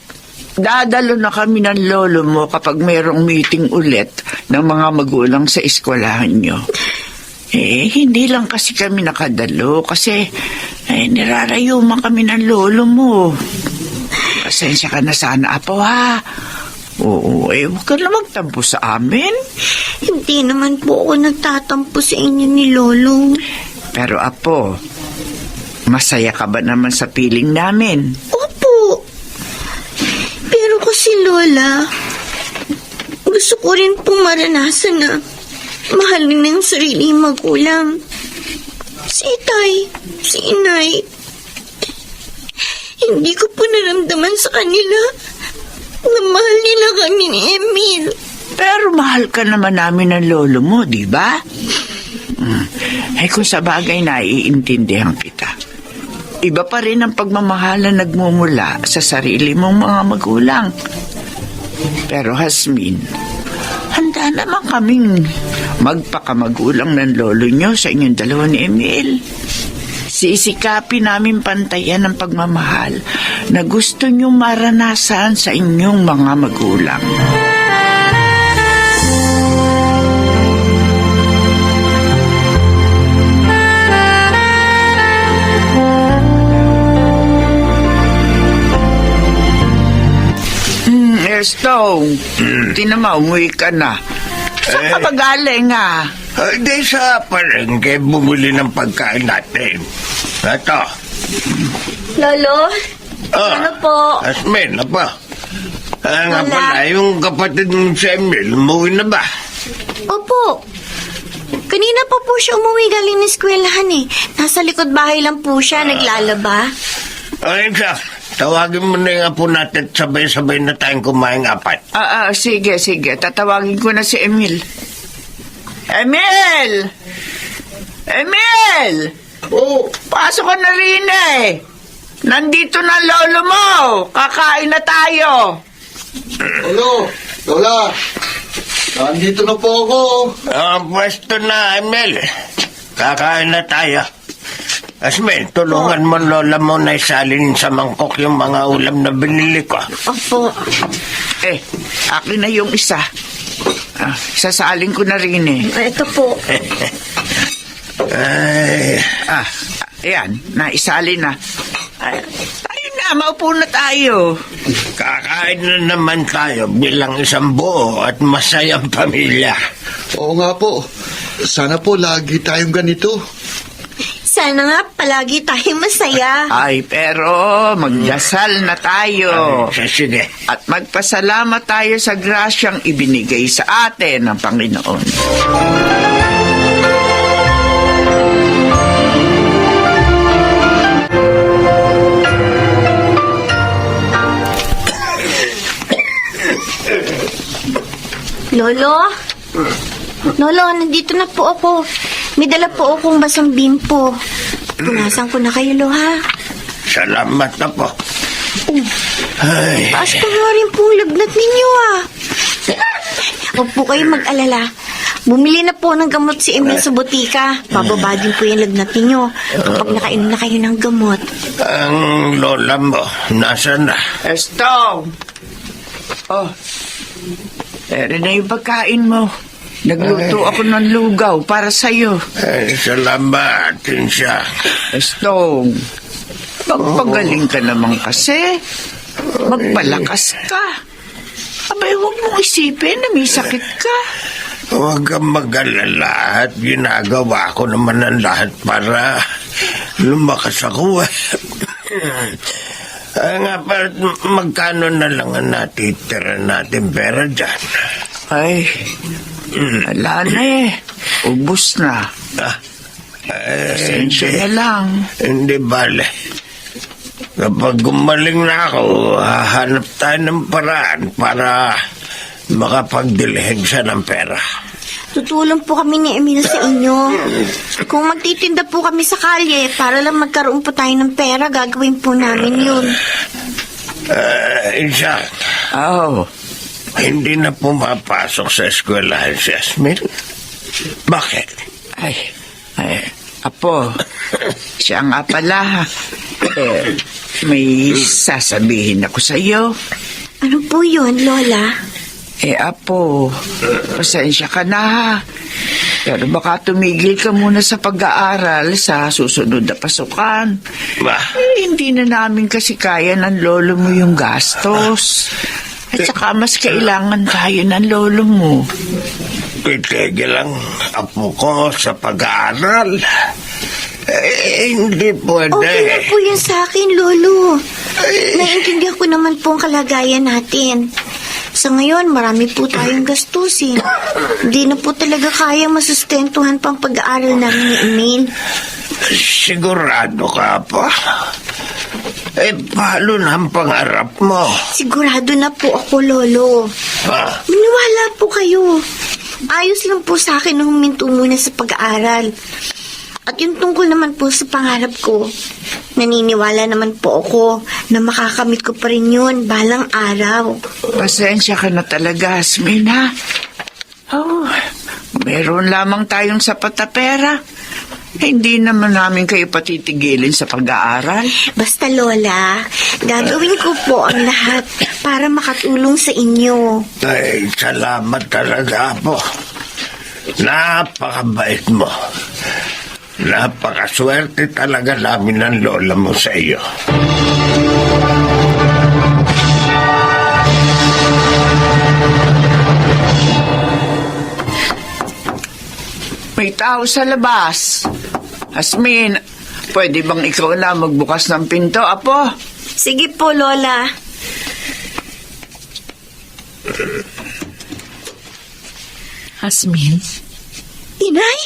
dadalo na kami ng lolo mo kapag mayroong meeting ulit ng mga magulang sa eskwelahan nyo. Hindi lang kasi kami nakadalo kasi nirarayuman kami ng lolo mo. Pasensya ka na sana, apo, ha? Oo, huwag ka na magtampo sa amin. Hindi naman po ako nagtatampo sa inyo ni Lolo. Pero apo, masaya ka ba naman sa piling namin? Opo. Pero kasi Lola, gusto ko rin pong maranasan na mahalin ng sarili magulang. Si Itay, si Inay. Hindi ko po naramdaman sa kanila na mahal nila kami ni Emil. Pero mahal ka naman namin ng lolo mo, di ba? Kung sa bagay naiintindihan kita. Iba pa rin ang pagmamahal na nagmumula sa sarili mong mga magulang. Pero Hasmin, handa naman kaming magpakamagulang ng lolo nyo sa inyong dalawa ni Emil. Sisikapin namin pantayan ang pagmamahal na gusto nyo maranasan sa inyong mga magulang. Stone, tinama, umuwi ka na. Saan ka ba galing, Di sa palengke bumili ng pagkain natin. Ito. Lolo? Ano po? Asmin, apa? Nga pala, yung kapatid mo si Emil, umuwi na ba? Opo. Kanina pa po siya umuwi galing ng eskwelahan Nasa likod bahay lang po siya, naglalaba. Ayun siya. Tawagin mo na yung apo natin at sabay-sabay na tayong kumain apat. Sige. Tatawagin ko na si Emil. Emil! Oh! Pasok ka na rin Nandito na lolo mo. Kakain na tayo. Lola, nandito na po ako. Pwesto na, Emil. Kakain na tayo. Asmin, tulungan mo lola mo na isalin sa mangkok yung mga ulam na binili ko. Opo. Akin na yung isa. Sasalin ko na rin Ito po. Ay. Ayan, naisalin na. Tayo na. na, maupo na tayo. Kakain na naman tayo bilang isang buo at masayang pamilya. Oo nga po. Sana po lagi tayong ganito. Sana nga palagi tayong masaya. Ay, pero magdasal na tayo. Sige. At magpasalamat tayo sa grasyang ibinigay sa atin ng Panginoon. Lolo? Lolo, nandito na po ako. May dala po akong basang bimpo. Punasan ko na kayo, Lo, ha? Salamat na po. Ay, Taas ko nga rin pong lagnat ninyo, ah. Huwag po kayo mag-alala. Bumili na po ng gamot si Emil sa butika. Bababa din po yung lagnat ninyo kapag nakainom na kayo ng gamot. ang lola mo, nasaan na? Estong! Oh, ere na yung pagkain mo. Nagluto ako ng lugaw para sa'yo. Ay, salamat, Tinsya. Estong, magpagaling ka naman kasi. Magpalakas ka. Abay, huwag mong isipin na may sakit ka. Huwag kang mag-alala at ginagawa ko naman ang lahat para lumakas ako. Nga pa, magkano na lang ang natitira natin pera dyan? Ay, wala na eh. Ubus na. Pasensya na lang. Hindi bale. Kapag gumaling na ako, hahanap tayo ng paraan para makapagdilhin siya ng pera. Tutulong po kami ni Emil sa inyo. Kung magtitinda po kami sa kalye para lang magkaroon po tayo ng pera, gagawin po namin yun. Isa, Oh, hindi na pumapasok sa eskwelahan si Asmil. Bakit? ay, Apo, siya nga pala. May sasabihin ako sa iyo. Ano po yun, Lola? Apo, pasensya ka na ha. Pero baka tumigil ka muna sa pag-aaral sa susunod na pasukan. Ba? Hindi na namin kasi kaya ng lolo mo yung gastos. At saka mas kailangan tayo ng lolo mo. Titigil lang apo ko sa pag-aaral. Hindi pwede. Okay na po yan sa akin, Lolo. Naiintindihan ko naman po ang kalagayan natin. Sa ngayon, marami po tayong gastusin. Hindi na po talaga kayang masustentuhan pang pag-aaral namin ni Emil. Sigurado ka pa? Paano na ang pangarap mo? Sigurado na po ako, Lolo. Ha? Maniwala po kayo. Ayos lang po sa akin na huminto muna sa pag-aaral. At yung tungkol naman po sa pangarap ko, naniniwala naman po ako na makakamit ko pa rin yun balang araw. Pasensya ka na talaga, Asmin, ha? Oh, meron lamang tayong sapat na pera. Hindi naman namin kayo patitigilin sa pag-aaral. Basta, Lola, gagawin ko po ang lahat para makatulong sa inyo. Ay, salamat talaga po. Napakabait mo. Napakaswerte talaga namin ng lola mo sa iyo. May tao sa labas. Asmin, pwede bang ikaw na magbukas ng pinto, Apo? Sige po, Lola. Asmin? Inay?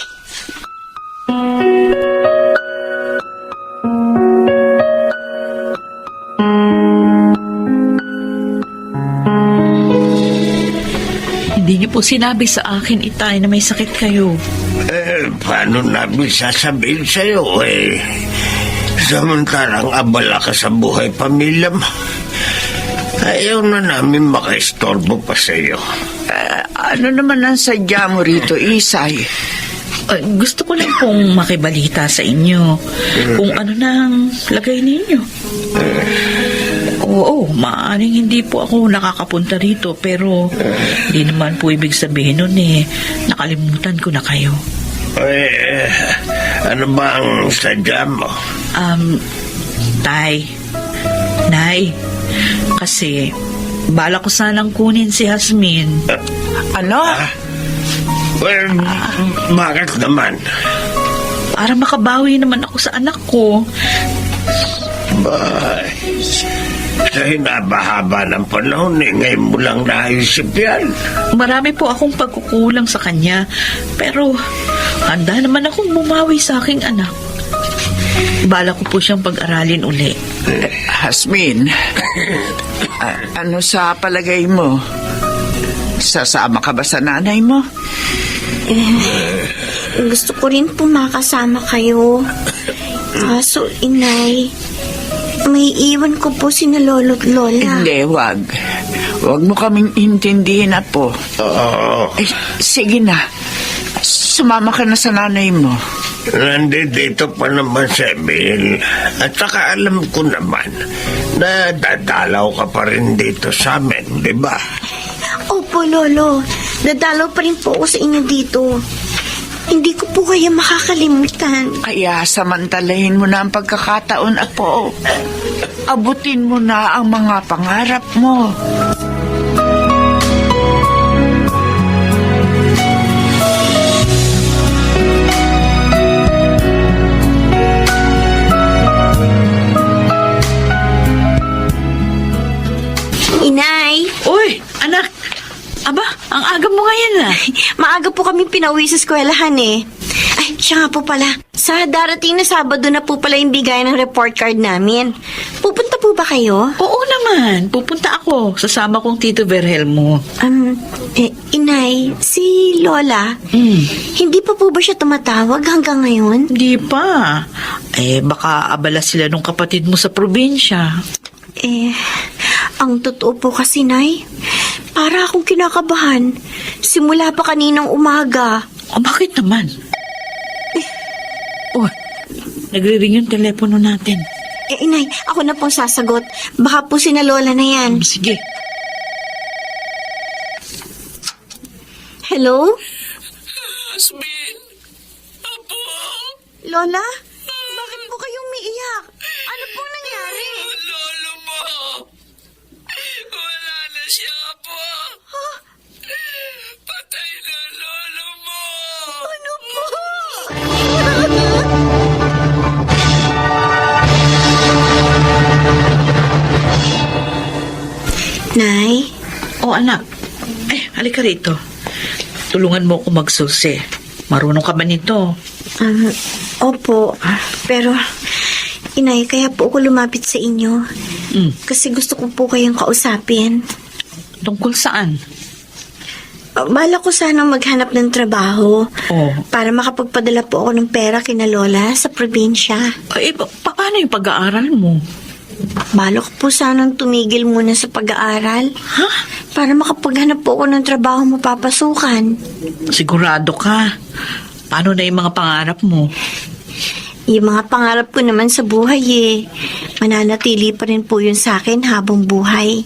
Hindi niyo po sinabi sa akin, Itay, na may sakit kayo. Paano namin sasabihin sa'yo samantalang abala ka sa buhay pamilya mo. Ayaw na namin makaistorbo pa sa'yo. Ano naman ang sadya mo rito, Isay? Gusto ko lang pong makibalita sa inyo kung ano nang lagay ninyo. Oo, maaaring hindi po ako nakakapunta rito, pero di naman po ibig sabihin nun nakalimutan ko na kayo. Ano ba ang sadya mo? Tay, Nay, kasi bala ko sanang kunin si Hasmin. Ano? Well, bakit naman? Para makabawi naman ako sa anak ko. Sa hinabahaba ng panahon, ngayon mo lang naisip yan. Marami po akong pagkukulang sa kanya. Pero handa naman akong bumawi sa aking anak. Bala ko po siyang pag-aralin uli. Hasmin, ano sa palagay mo? Sasama ka ba sa nanay mo? Gusto ko rin po makasama kayo. Kaso, inay, may iwan ko po sina lolo't lola. Hindi, wag. Wag mo kaming intindihin na po. Oo. Sige na. Sumama ka na sa nanay mo. Nandito pa naman si Emil. At saka alam ko naman na dadalaw ka pa rin dito sa amin, di ba? Opo, lolo. Dadalaw pa rin po ako sa inyo dito. Hindi ko po kaya makakalimutan. Kaya samantalahin mo na ang pagkakataon, apo. Abutin mo na ang mga pangarap mo. Inay! Uy, anak! Aba, ang aga mo ngayon ah. Maaga po kami pinauwi sa eskwelahan eh. Ay, siya nga po pala. Sa darating na Sabado na po pala yung bigay ng report card namin. Pupunta po ba kayo? Oo naman, pupunta ako. Sasama kong Tito Berhelmo. Inay, si Lola, hindi pa po ba siya tumatawag hanggang ngayon? Hindi pa. Baka abala sila nung kapatid mo sa probinsya. Ang totoo po kasi, Nay, para akong kinakabahan. Simula pa kaninang umaga. Bakit naman? Nagre-ring yung telepono natin. Inay, ako na pong sasagot. Baka po sina Lola na yan. Sige. Hello? Hasmin, Apo. Lola? Bakit po kayong umiiyak? Ano pong nangyari? Lolo mo. Wala na siya, Apo. Patay na lolo mo. Ano po? Nay? Anak. Halika rito. Tulungan mo ako magsusi. Marunong ka ba nito? Opo. Pero, Inay, kaya po ako lumapit sa inyo. Kasi gusto ko po kayong kausapin. Tungkol saan? Bala ko sanang maghanap ng trabaho. Para makapagpadala po ako ng pera kina Lola sa probinsya. Paano yung pag-aaral mo? Bala ko po sanang tumigil muna sa pag-aaral. Para makapaghanap po ako ng trabaho mapapasukan. Sigurado ka? Paano na yung mga pangarap mo? Yung mga pangarap ko naman sa buhay mananatili pa rin po yun sa akin habang buhay.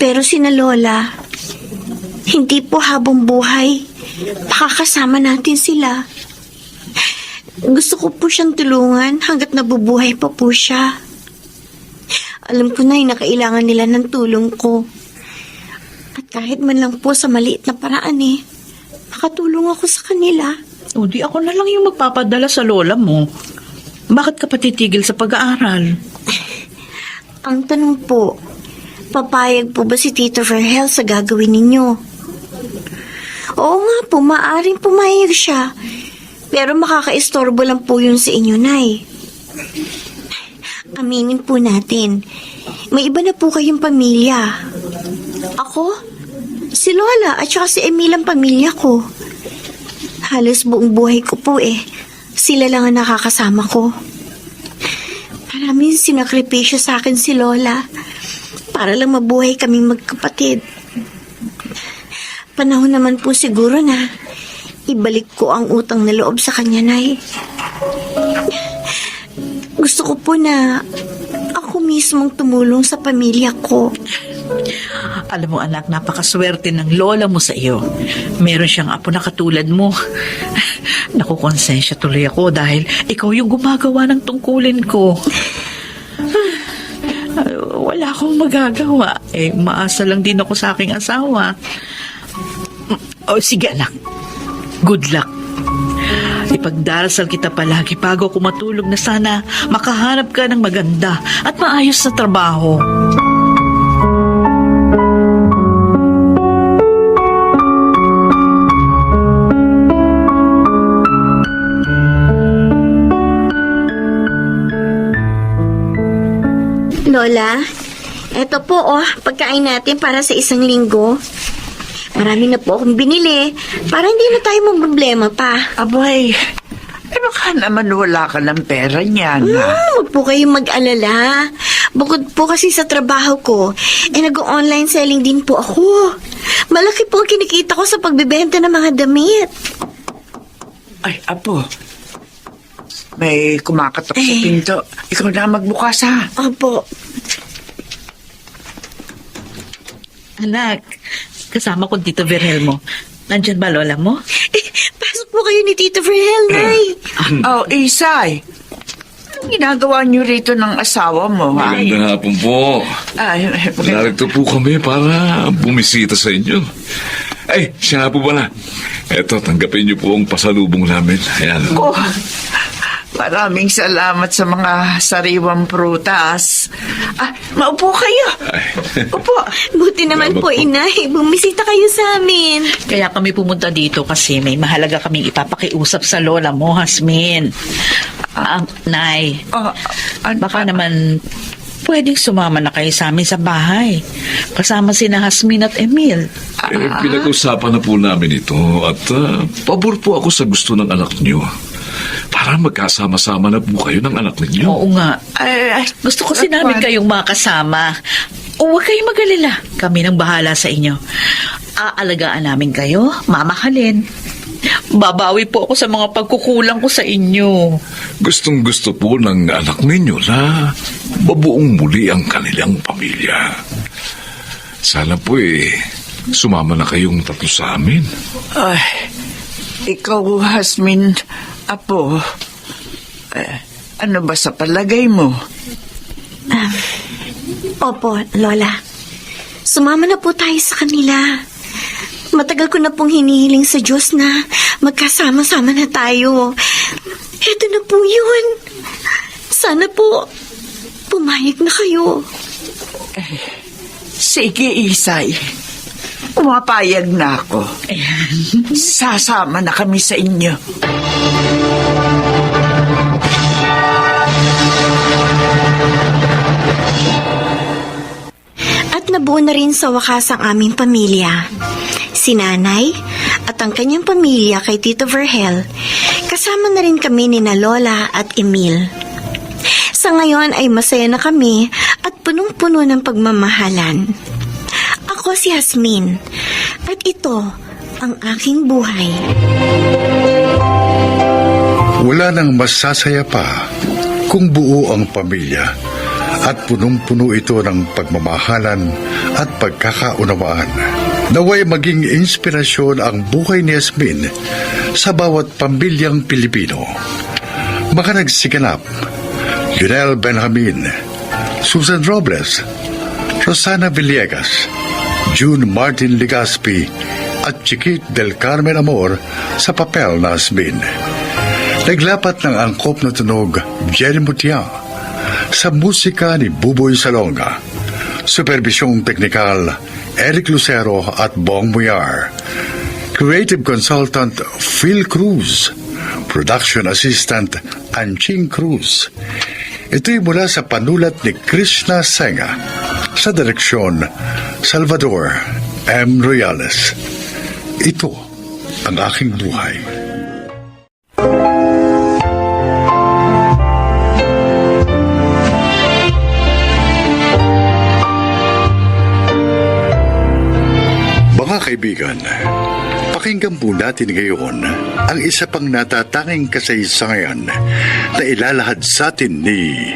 Pero sina Lola, hindi po habang buhay. Pakakasama natin sila. Gusto ko po siyang tulungan hanggat nabubuhay pa po siya. Alam ko na kailangan nila ng tulong ko. At kahit man lang po sa maliit na paraan makatulong ako sa kanila. Di ako na lang yung magpapadala sa lola mo. Bakit ka patitigil sa pag-aaral? Ang tanong po, papayag po ba si Tito Verhel sa gagawin ninyo? Oo nga po, maaaring pumayag siya. Pero makakaistorbo lang po yun sa inyo, Nay. Aminin po natin, may iba na po kayong pamilya. Ako, si Lola at saka si Emil ang pamilya ko. Halos buong buhay ko po sila lang ang nakakasama ko. Maraming sinakripisyo sa akin si Lola para lang mabuhay kaming magkapatid. Panahon naman po siguro na ibalik ko ang utang na loob sa kanya, Nay. Gusto ko po na ako mismong tumulong sa pamilya ko. Alam mo anak, napakaswerte ng lola mo sa iyo. Meron siyang apo na katulad mo. Nakukonsensya tuloy ako dahil ikaw yung gumagawa ng tungkulin ko. Wala akong magagawa. Maasa lang din ako sa aking asawa. Sige anak. Good luck. Ipagdarasal kita palagi bago ako matulog na sana makahanap ka ng maganda at maayos na trabaho. Lola, eto po pagkain natin para sa isang linggo. Marami na po akong binili para hindi na tayo problema pa. Abay, baka naman wala ka ng pera niyan, ha? Huwag po kayong mag-alala. Bukod po kasi sa trabaho ko, nag-online selling din po ako. Malaki po ang kinikita ko sa pagbebenta ng mga damit. Ay, Apo. May kumakatok sa pinto. Ikaw na magbukas, ha? Opo. Anak, kasama ko Tito Virhelmo. Nandyan ba lola mo? Pasok po kayo ni Tito Virhel, Nay. Oh, Isay. Anong ginagawa niyo rito ng asawa mo, ha? Magandang hapon po. Ay, Narito po kami para bumisita sa inyo. Ay, siya nga po pala. Eto, tanggapin niyo po ang pasalubong namin. Ayan. Oh, maraming salamat sa mga sariwang prutas. Maupo kayo. Upo. Buti naman po, Inay. Bumisita kayo sa amin. Kaya kami pumunta dito kasi may mahalaga kaming ipapakiusap sa lola mo, Hasmin. Nay, baka naman pwedeng sumama na kayo sa amin sa bahay. Kasama sina Hasmin at Emil. Pinag-usapan na po namin ito at pabor po ako sa gusto ng anak niyo. Para magkasama-sama na po kayo ng anak ninyo. Oo nga. Gusto ko namin kayong makasama. Huwag kayong mag-alala. Kami nang bahala sa inyo. Aalagaan namin kayo, mamahalin. Babawi po ako sa mga pagkukulang ko sa inyo. Gustong-gusto po ng anak ninyo na mabuong muli ang kanilang pamilya. Sana po sumama na kayong tatlo sa amin. Ay, ikaw, Hasmin, Apo, ano ba sa palagay mo? Opo, Lola. Sumama na po tayo sa kanila. Matagal ko na pong hinihiling sa Diyos na magkasama-sama na tayo. Ito na po yun. Sana po, pumayag na kayo. Sige, Isay. Pumapayag na ako. Sasama na kami sa inyo. At nabuo na rin sa wakas ang aming pamilya. Si Nanay at ang kanyang pamilya kay Tito Virhel, kasama na rin kami ni na Lola at Emil. Sa ngayon ay masaya na kami at punong-puno ng pagmamahalan. Ako si Hasmin at ito ang aking buhay. Wala nang masasaya pa kung buo ang pamilya at punong-puno ito ng pagmamahalan at pagkakaunawaan. Naway maging inspirasyon ang buhay ni Yasmin sa bawat pamilyang Pilipino. Mga nagsiganap, Junel Benjamin, Susan Robles, Rosana Villegas, June Martin Legaspi at Chiquit del Carmen Amor sa papel na Hasmin. Naglapat ng angkop na tunog Jerry Mutia sa musika ni Buboy Salonga. Supervisyong teknikal Eric Lucero at Bong Muyar. Creative Consultant Phil Cruz. Production Assistant Anching Cruz. Ito'y mula sa panulat ni Krishna Senga. Sa direksyon Salvador M. Royales. Ito ang aking buhay. Mga kaibigan, pakinggan po natin ngayon ang isa pang natatanging kasaysayan na ilalahad sa atin ni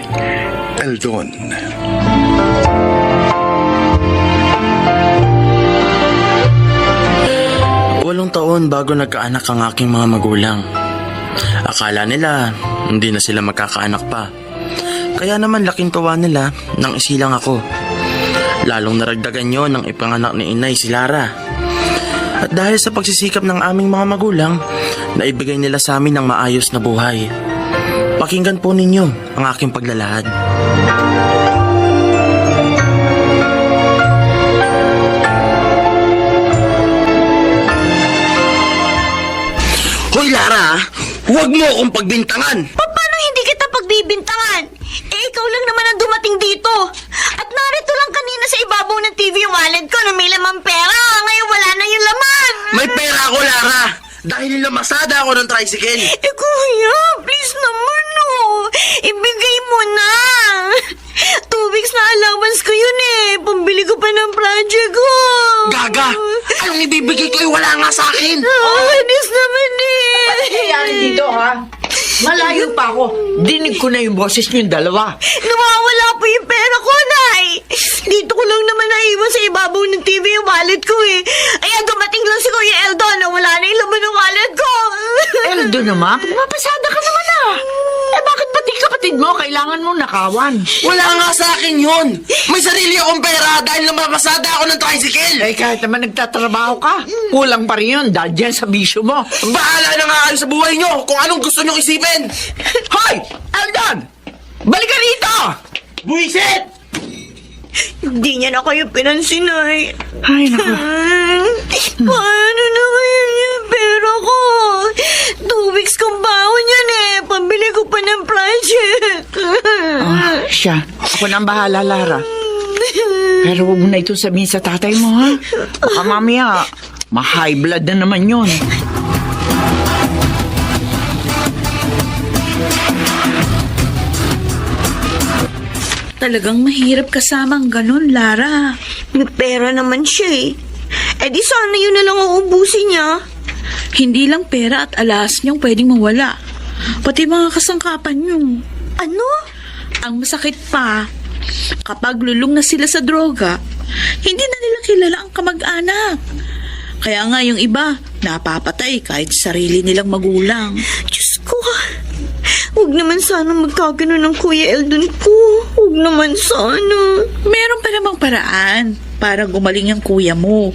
Eldon. 8 taon bago nagkaanak ang aking mga magulang. Akala nila hindi na sila magkakaanak pa. Kaya naman laking tuwa nila nang isilang ako. Lalong naragdagan yon ng ipanganak ni inay si Lara. At dahil sa pagsisikap ng aming mga magulang, naibigay nila sa amin ng maayos na buhay. Pakinggan po ninyo ang aking paglalahad. Hoy Lara, huwag mo akong pagbintangan. Paano hindi kita pagbibintangan? Eh, ikaw lang naman ang dumating dito. At narito lang kanina sa ibabaw ng TV wallet ko na may lamang pera. Ngayon wala na yung laman. May pera ako, Lara. Dahil namasada ako ng tricycle. Eh, kuya, please naman, no. Ibigay mo na. 2 weeks na allowance ko yun eh. Pambili ko pa ng project ko. Gaga! Anong ibibigay ko? Wala nga sa akin. Anis naman eh. Ano nangyayari dito, ha? Malayo pa ako. Dinig ko na yung boses niyong dalawa. Nawawala po yung pera ko, Nay. Dito ko lang naman naiwan sa ibabaw ng TV yung wallet ko eh. Ay, dumating lang si Kuya Eldo na wala na yung laman ng wallet ko. Eldo naman, pagmapasada ka naman ah. Eh bakit pati kapatid mo kailangan mo nakawan? Wala nga sa akin yun. May sarili akong pera dahil namasada ako ng tricycle. Eh kahit naman nagtatrabaho ka, kulang pa rin yun dahil dyan sa bisyo mo. Bahala na nga kayo sa buhay nyo kung anong gusto nyo isipin. Hoy! Eldon! Balik ka rito! Buisit! Hindi niya na kayo pinansin, Nay. Ay, naku. Paano na kaya yung pera ko? 2 weeks kong baon yan eh. Pambili ko pa ng project. Siya, ako na ang bahala, Lara. Pero huwag mo na ito sabihin sa tatay mo, ha? Baka mamaya, ma-high blood na naman yun. Talagang mahirap kasamang ganun, Lara. May pera naman siya eh. Eh di sana yun na lang ang ubusin niya. Hindi lang pera at alahas niyong pwedeng mawala. Pati mga kasangkapan niyo. Ano? Ang masakit pa, kapag lulong na sila sa droga, hindi na nila kilala ang kamag-anak. Kaya nga yung iba, napapatay kahit sarili nilang magulang. Diyos ko. Huwag naman sana magkagano ng Kuya Eldon ko. Huwag naman sana. Meron pa namang paraan para gumaling ang kuya mo.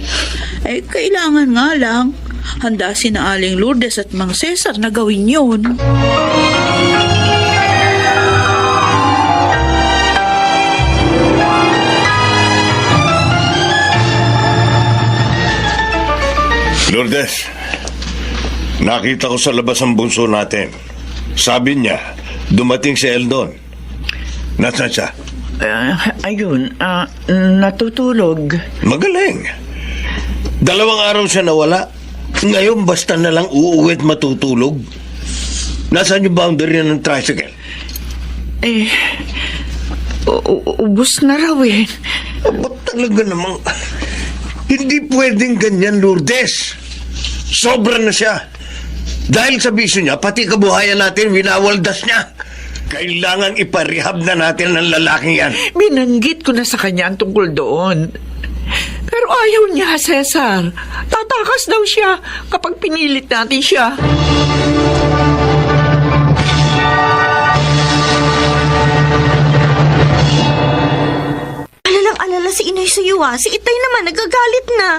Eh, kailangan nga lang, handa si na Aling Lourdes at Mang Cesar na gawin yun. Lourdes, nakita ko sa labas ang bunso natin. Sabi niya, dumating si Eldon. Nasaan siya? Ayun, natutulog. Magaling. 2 araw siya nawala. Ngayon basta na lang uuwi at matutulog. Nasaan yung boundary ng tricycle? Eh, ubus na raw eh. Ba't talaga namang... Hindi pwedeng ganyan, Lourdes. Sobra na siya. Dahil sa bisyo niya, pati kabuhayan natin, winawaldas niya. Kailangan iparehab na natin ang lalaking yan. Binanggit ko na sa kanya ang tungkol doon. Pero ayaw niya, Cesar. Tatakas daw siya kapag pinilit natin siya. Alalang-alala si Inay sa iyo ah. Si Itay naman nagagalit na.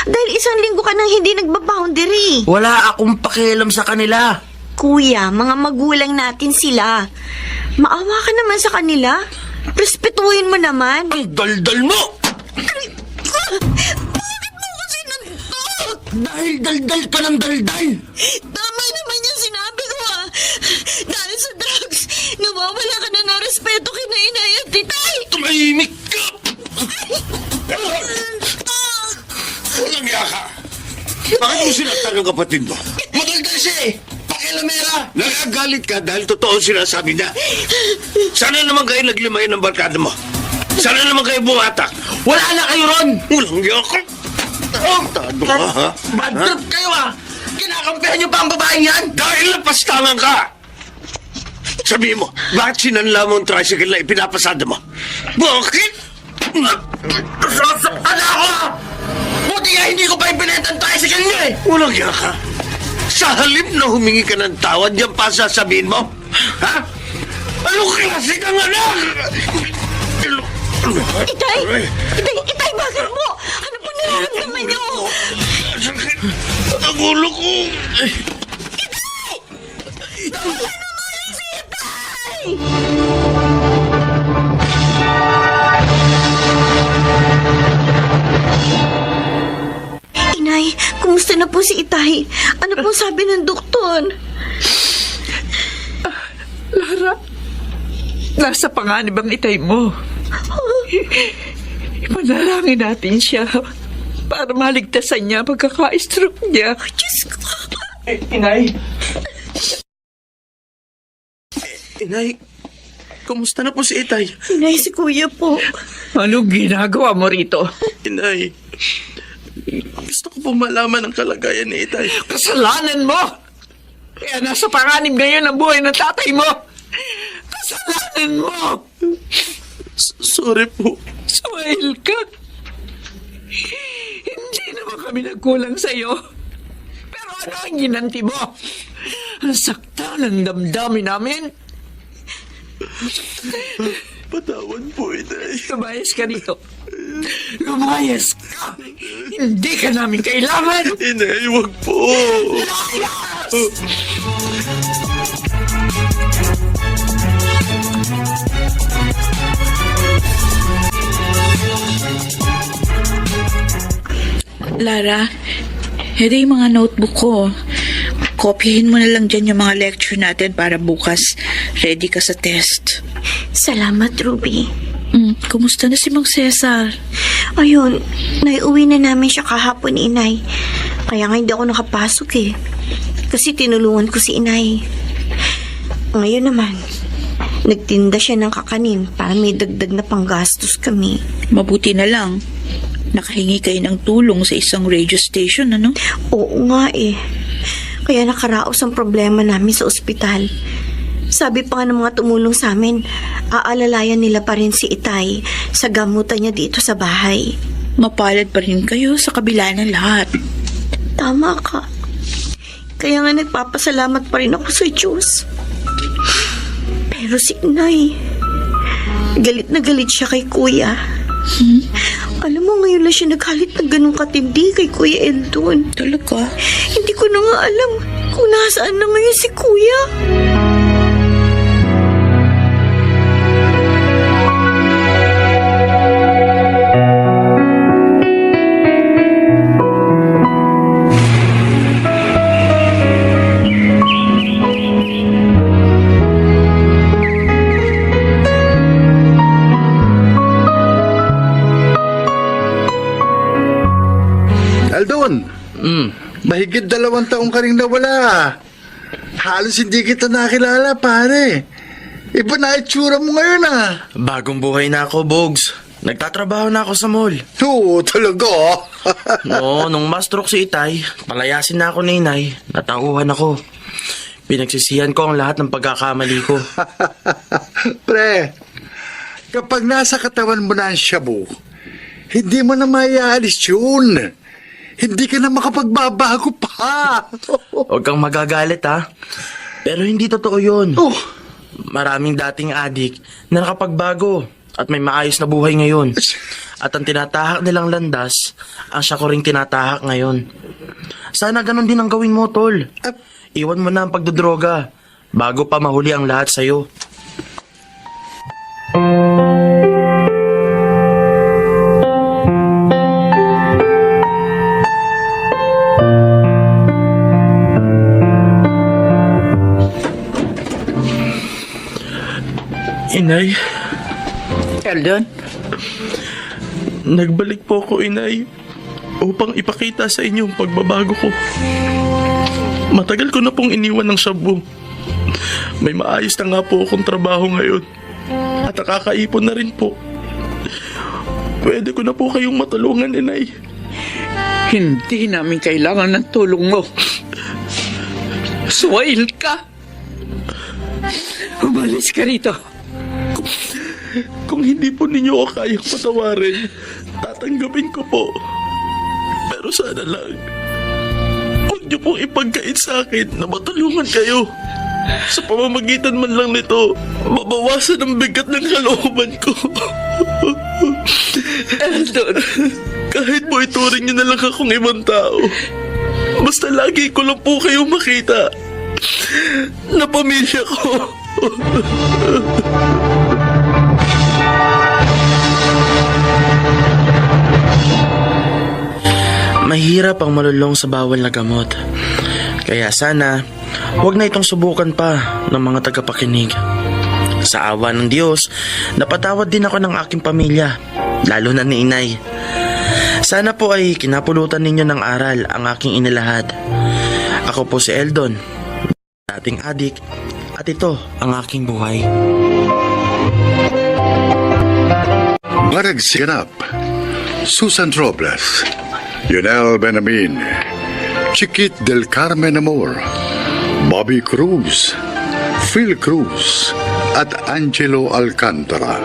Dahil 1 linggo ka nang hindi nagbaboundary. Wala akong pakialam sa kanila. Kuya, mga magulang natin sila. Maawa ka naman sa kanila. Respetuhin mo naman. Ang daldal mo! Bakit mo kasi nantok? Dahil daldal ka ng daldal! Tama naman yung sinabi ko ah. Dahil sa drugs, nawawala ka na ng respeto kina Inay at Titay. Tumahimik ka! Walang yaka. Bakit mo sinaktan ang kapatid mo? Madaldal siya eh! Pakialamera! Nagagalit ka dahil totoo sinasabi niya. Sana naman kayo naglimay ng barkada mo. Sana naman kayo bumatak. Wala na kayo ron! Walang yaka. Tado ka, ha? Bad trip kayo ah! Kinakampihan niyo pa ang babaeng yan! Dahil napastangan ka! Sabihin mo, bakit sinanla mo ang tricycle na ipinapasada mo? Bakit? Sasaktan ako! Buti nga hindi ko pa ibinenta ang tricycle niyo eh! Walang yaka. Sa halip na humingi ka ng tawad, yan pa sasabihin mo? Ha? Anong klase kang anak? Itay! Itay, bakit mo? Ano po nararamdaman niyo? Sakit ang ulo ko. Inay, kumusta na po si Itay? Ano po sabi ng doktor? Lara, nasa panganib ang itay mo. Ipanalangin natin siya para maligtasan niya pagkaka-stroke niya. Diyos ko! Inay! Inay, kumusta na po si Itay? Inay, si Kuya po. Anong ginagawa mo rito? Inay, gusto ko po malaman ang kalagayan ni Itay. Kasalanan mo! Kaya nasa panganib ngayon ang buhay ng tatay mo! Kasalanan mo! Sorry po. Sumail ka! Hindi naman kami nagkulang sa'yo. Pero ano ang ginanti mo? Ang sakta ng damdamin namin. Patawad po, Inay. Lumayas ka dito. Lumayas ka! Hindi ka namin kailangan! Inay, wag po. Lumayas! Lara, ito yung mga notebook ko. Kopyahin mo na lang dyan yung mga lecture natin para bukas ready ka sa test. Salamat, Ruby. Kumusta na si Mang Cesar? Ayun, naiuwi na namin siya kahapon, Inay. Kaya nga hindi ako nakapasok eh. Kasi tinulungan ko si Inay. Ngayon naman, nagtinda siya ng kakanin para may dagdag na panggastos kami. Mabuti na lang. Nakahingi kayo ng tulong sa isang radio station, ano? Oo nga eh. Kaya nakaraos ang problema namin sa ospital. Sabi pa nga ng mga tumulong sa amin, aalalayan nila pa rin si Itay sa gamutan niya dito sa bahay. Mapalad pa rin kayo sa kabila ng lahat. Tama ka. Kaya nga nagpapasalamat pa rin ako sa Diyos. Pero si Inay, galit na galit siya kay Kuya. Alam mo, ngayon lang siya naghalit ng ganun katindi kay Kuya Eldon. Talaga? Hindi ko na nga alam kung nasaan na ngayon si Kuya. Aldon, mahigit 2 taong ka rin nawala. Halos hindi kita nakilala, pare. Iba na itsura mo ngayon, ah. Bagong buhay na ako, Bogs. Nagtatrabaho na ako sa mall. Oo, talaga. No, nung ma-stroke si Itay, palayasin na ako ni Inay. Natauhan ako. Pinagsisihan ko ang lahat ng pagkakamali ko. Pre, kapag nasa katawan mo na ang shabu, hindi mo na maiaalis yun. Hindi ka na makapagbabago pa. Huwag kang magagalit, ha? Pero hindi totoo yun. Oh. Maraming dating adik na nakapagbago at may maayos na buhay ngayon. At ang tinatahak nilang landas, ang siya ko ring tinatahak ngayon. Sana ganun din ang gawin mo, Tol. Iwan mo na ang pagdodroga bago pa mahuli ang lahat sa'yo. Inay, Eldon? nagbalik po ako, Inay, upang ipakita sa inyo ang pagbabago ko. Matagal ko na pong iniwan ng shabu. May maayos na nga po akong trabaho ngayon. At nakakaipon na rin po. Pwede ko na po kayong matulungan, Inay. Hindi namin kailangan ng tulong mo. Suwail ka! Umalis ka rito. Kung hindi po ninyo ako kayang patawarin, tatanggapin ko po. Pero sana lang, huwag niyo pong ipagkait sa akin na matulungan kayo. Sa pamamagitan man lang nito, mabawasan ang bigat ng kalooban ko. Eldon, kahit po ituring niyo na lang akong ibang tao, basta lagi ko lang po kayong makita na pamilya ko. Mahirap ang malulong sa bawal na gamot. Kaya sana, huwag na itong subukan pa ng mga tagapakinig. Sa awa ng Diyos, napatawad din ako ng aking pamilya, lalo na ni Inay. Sana po ay kinapulutan ninyo ng aral ang aking inilahad. Ako po si Eldon, dating adik, at ito ang aking buhay. Marag Siganap, Susan Robles, Yunel Benamin, Chiquit del Carmen Amor, Bobby Cruz, Phil Cruz, at Angelo Alcantara.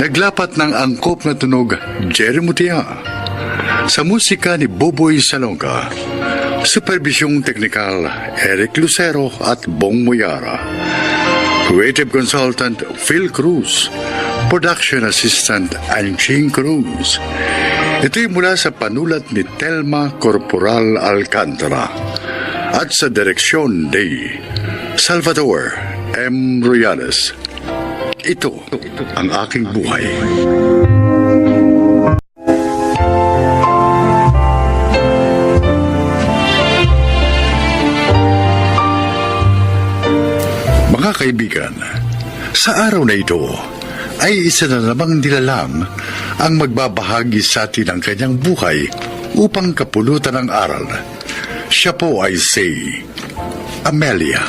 Naglapat ng angkop na tunog Jerry Mutia. Sa musika ni Boboy Salonga. Supervisyong teknikal Eric Lucero at Bong Muyara. Creative Consultant Phil Cruz. Production Assistant Anching Cruz. Ito'y mula sa panulat ni Telma Corporal Alcantara at sa direksyon ni Salvador M. Royales. Ito ang aking buhay. Mga kaibigan, sa araw na ito ay isa na namang nilalang ang magbabahagi sa atin ng kanyang buhay upang kapulutan ng aral. Siya po ay si Amelia.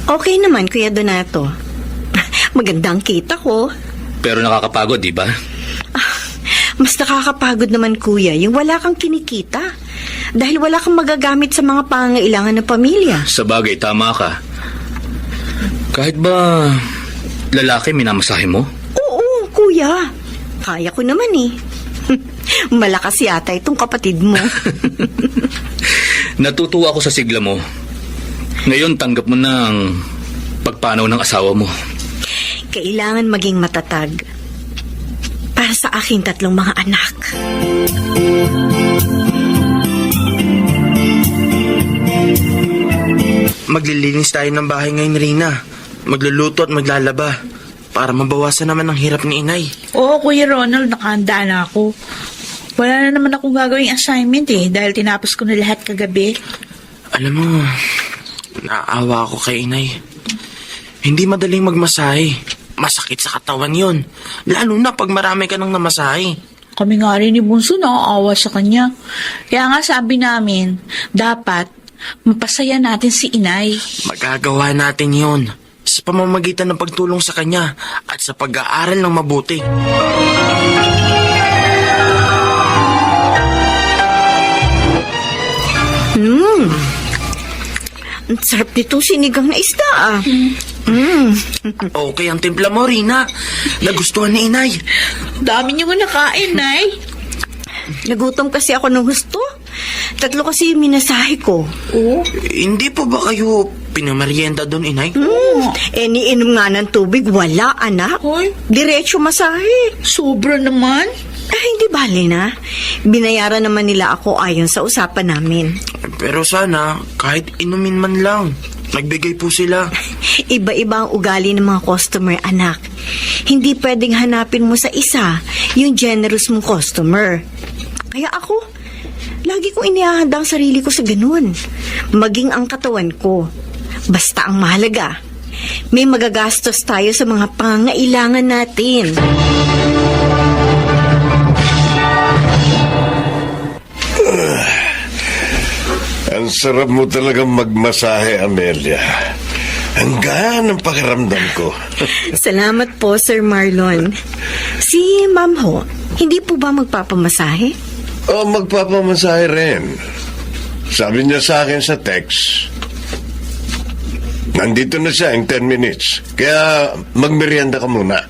Okay naman, Kuya Donato. Magandang kita ko. Pero nakakapagod, di ba? Mas nakakapagod naman, Kuya, yung wala kang kinikita. Dahil wala kang magagamit sa mga pangangailangan ng pamilya. Sa bagay, tama ka. Kahit ba lalaki minamasahe mo? Oo, Kuya. Kaya ko naman eh. Malakas yata itong kapatid mo. Natutuwa ako sa sigla mo. Ngayon, tanggap mo na ang pagpanaw ng asawa mo. Kailangan maging matatag para sa aking 3 mga anak. Maglilinis tayo ng bahay ngayon, Rina. Magluluto at maglalaba para mabawasan naman ang hirap ni Inay. Oo, Kuya Ronald, nakahanda na ako. Wala na naman akong gagawing assignment dahil tinapos ko na lahat kagabi. Alam mo, naawa ako kay Inay. Hindi madaling magmasahe. Masakit sa katawan yon. Lalo na pag marami ka nang namasahe. Kami nga rin ni Bunso nakaawa sa kanya. Kaya nga sabi namin, dapat mapasaya natin si Inay. Magagawa natin yon sa pamamagitan ng pagtulong sa kanya at sa pag-aaral ng mabuti. Ang sarap nito sinigang na isda Okay ang timpla mo, Rina. Nagustuhan ni Inay. Dami niyo nga nakain, Nay. Nagutom kasi ako ng gusto. 3 kasi yung minasahe ko. Oo. Hindi pa ba kayo pinamerienda doon, Inay? Niinom nga ng tubig, wala, anak. Hoy. Diretso masahe. Sobra naman. Hindi bali na. Binayaran naman nila ako ayon sa usapan namin. Pero sana, kahit inumin man lang, nagbigay po sila. Iba-iba ang ugali ng mga customer, anak. Hindi pwedeng hanapin mo sa isa yung generous mong customer. Kaya ako, lagi kong inihahanda ang sarili ko sa ganun. Maging ang katawan ko. Basta ang mahalaga, may magagastos tayo sa mga pangangailangan natin. Ang sarap mo talagang magmasahe, Amelia. Ang gaan ng pakiramdam ko. Salamat po, Sir Marlon. Si Ma'am Ho, hindi po ba magpapamasahe? Magpapamasahe rin. Sabi niya sa akin sa text, Nandito na siya in 10 minutes. Kaya magmerienda ka muna.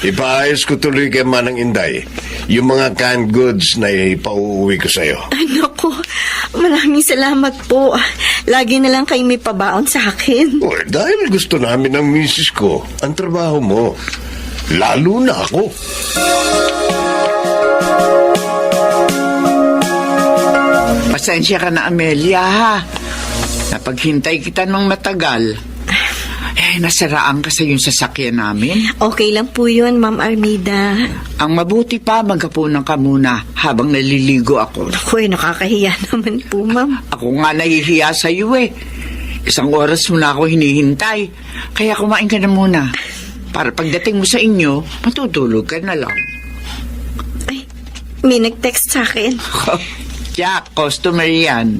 Ipaayos ko tuloy kay Manang Inday yung mga canned goods na ipauuwi ko sa'yo. Naku, maraming salamat po. Lagi na lang kayo may pabaon sa akin. Dahil gusto namin ng misis ko ang trabaho mo. Lalo na ako. Pasensya ka na, Amelia, ha? Napaghintay kita ng matagal. Nasiraan ka sa yung sasakyan namin. Okay lang po yun, Ma'am Armida. Ang mabuti pa, maghapunan ka muna habang naliligo ako. Naku, nakakahiya naman po, Ma'am. Ako nga nahihiya sa iyo eh. 1 oras mo na ako hinihintay. Kaya kumain ka na muna. Para pagdating mo sa inyo, matutulog ka na lang. Ay, may nag-text sa akin. Jack, customer yan.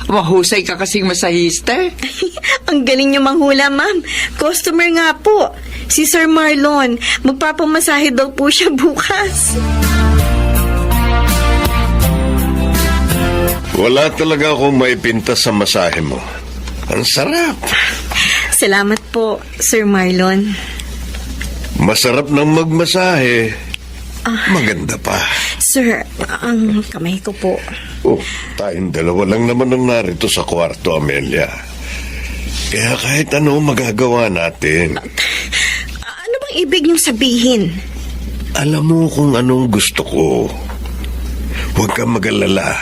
Mahusay ka kasing masahista. Ang galing niyo manghula, Ma'am. Customer nga po. Si Sir Marlon. Magpapamasahe daw po siya bukas. Wala talaga akong maipinta sa masahe mo. Ang sarap. Salamat po, Sir Marlon. Masarap ng magmasahe. Maganda pa. Sir, ang kamay ko po. Tayong dalawa lang naman ang narito sa kwarto, Amelia. Kaya kahit ano magagawa natin. Ano bang ibig niyong sabihin? Alam mo kung anong gusto ko. Huwag kang mag-alala.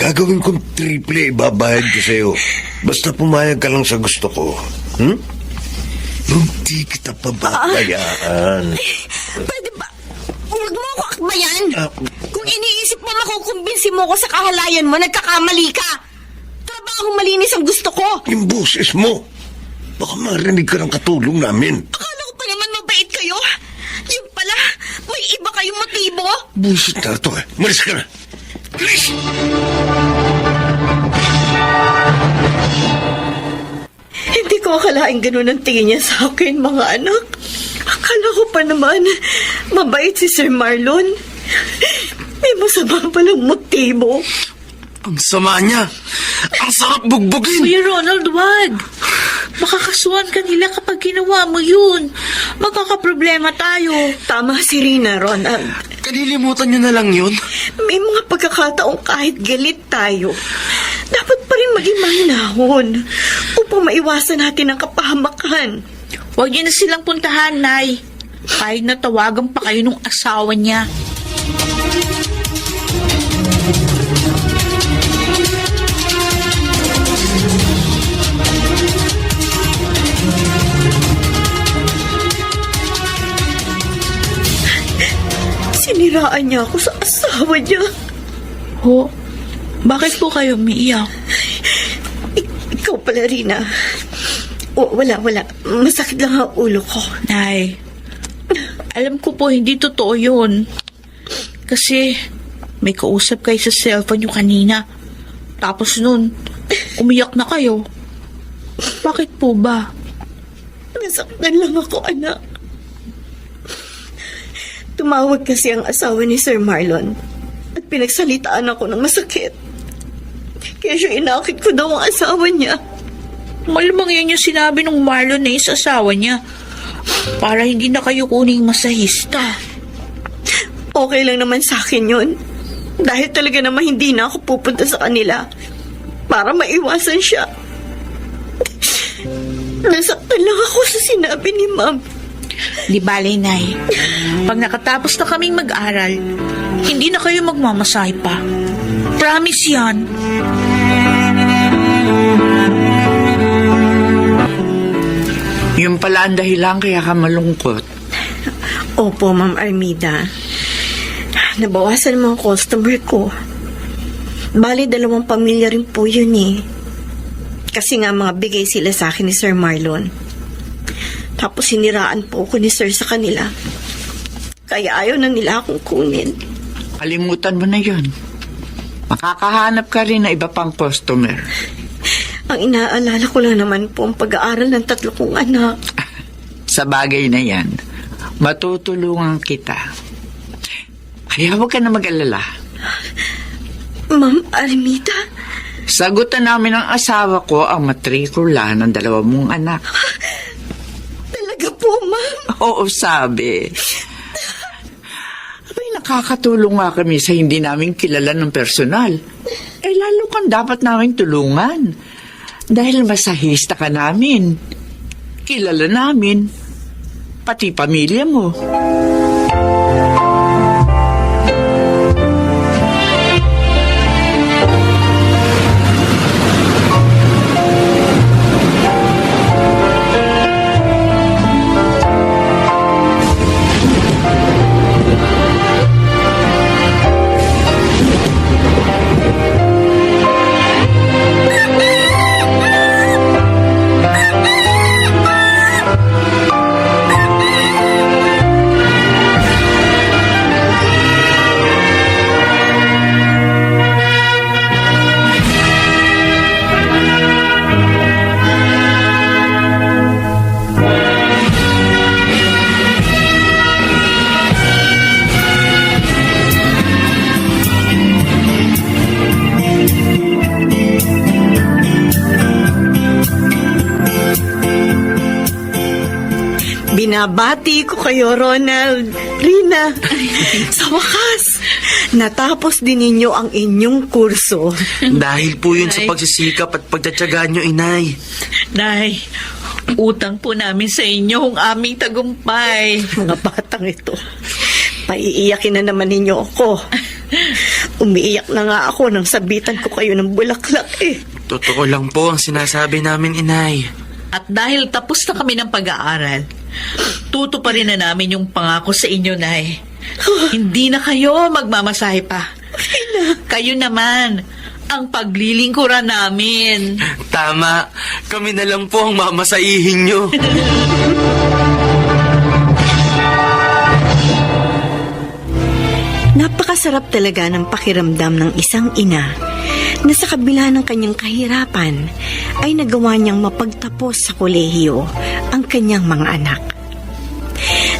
Gagawin kong triple ibabayad ko sa'yo. Basta pumayag ka lang sa gusto ko. Hindi kita pababayaan. Pwede ba? Huwag mo ako akbayan. Kung iniisip mo makukumbinsi mo ko sa kahalayan mo, nagkakamali ka. Trabaho malinis ang gusto ko. Yung boses mo. Baka marinig ka ng katulong namin. Akala ko pa naman mabait kayo. Yung pala, may iba kayong motibo. Busit na ito eh. Malis ka na. Malis! Hindi ko akalaing ganun ang tingin niya sa akin, mga anak. Akala ko pa naman, mabait si Sir Marlon. May masama palang motibo. Ang sama niya. Ang sarap bugbugin. Kuya Ronald, wag. Makakasuhan ka nila kapag ginawa mo yun. Magkakaproblema tayo. Tama si Rina, Ronald. Kalilimutan niyo na lang yun. May mga pagkakataong kahit galit tayo, dapat pa rin maging mahinahon upang maiwasan natin ang kapahamakan. Huwag niyo na silang puntahan, Nay. Kahit natawagan pa kayo ng asawa niya. Siniraan niya ako sa asawa niya. Ho, bakit po kayo umiiyak? Ikaw pala, Rina. Wala. Masakit lang ang ulo ko. Nay, alam ko po hindi totoo yun. Kasi may kausap kayo sa cellphone nyo kanina. Tapos nun, umiyak na kayo. Bakit po ba? Nasaktan lang ako, anak. Tumawag kasi ang asawa ni Sir Marlon at pinagsalitaan ako ng masakit. Kaya siya inakit ko daw ang asawa niya. Malamang yun yung sinabi ng Marlon na sa asawa niya. Para hindi na kayo kuning masahista. Okay lang naman sa akin yun. Dahil talaga naman hindi na ako pupunta sa kanila para maiwasan siya. Nasaktan lang ako sa sinabi ni Ma'am. Di bale, Nay. Pag nakatapos na kaming mag-aral, hindi na kayo magmamasahe pa. Promise yan. Yung pala ang dahilan kaya ka malungkot. Opo, Ma'am Armida. Nabawasan mga customer ko. Bali, 2 pamilya rin po yun eh. Kasi nga mga bigay sila sa akin ni Sir Marlon. Tapos siniraan po ako ni Sir sa kanila. Kaya ayaw na nila akong kunin. Kalimutan mo na yun. Makakahanap ka rin na iba pang customer. Ang inaalala ko lang naman po ang pag-aaral ng 3 kong anak. Sa bagay na yan, matutulungan kita. Kaya huwag ka na mag-alala. Ma'am Armida? Sagutan namin ng asawa ko ang matrikula ng 2 mong anak. Talaga po, ma'am. Oo, sabi. Abay, nakakatulong nga kami sa hindi namin kilala ng personal. Lalo kang dapat namin tulungan. Dahil masahista ka namin. Kilala namin. Pati pamilya mo. Binabati ko kayo, Ronald. Rina, sa wakas, natapos din ninyo ang inyong kurso. Dahil po yun sa pagsisikap at pagtatyaga nyo, inay. Nay, utang po namin sa inyo ang aming tagumpay. Mga batang ito, paiiyakin na naman ninyo ako. Umiiyak na nga ako nang sabitan ko kayo ng bulaklak eh. Totoo lang po ang sinasabi namin, inay. At dahil tapos na kami ng pag-aaral, tutuparin na namin yung pangako sa inyo, Nay. Hindi na kayo magmamasahe pa. Kayo naman ang paglilingkuran namin. Tama, kami na lang po ang mamasahihin nyo. Napakasarap talaga ng pakiramdam ng isang ina na sa kabila ng kanyang kahirapan ay nagawa niyang mapagtapos sa kolehiyo ang kanyang mga anak.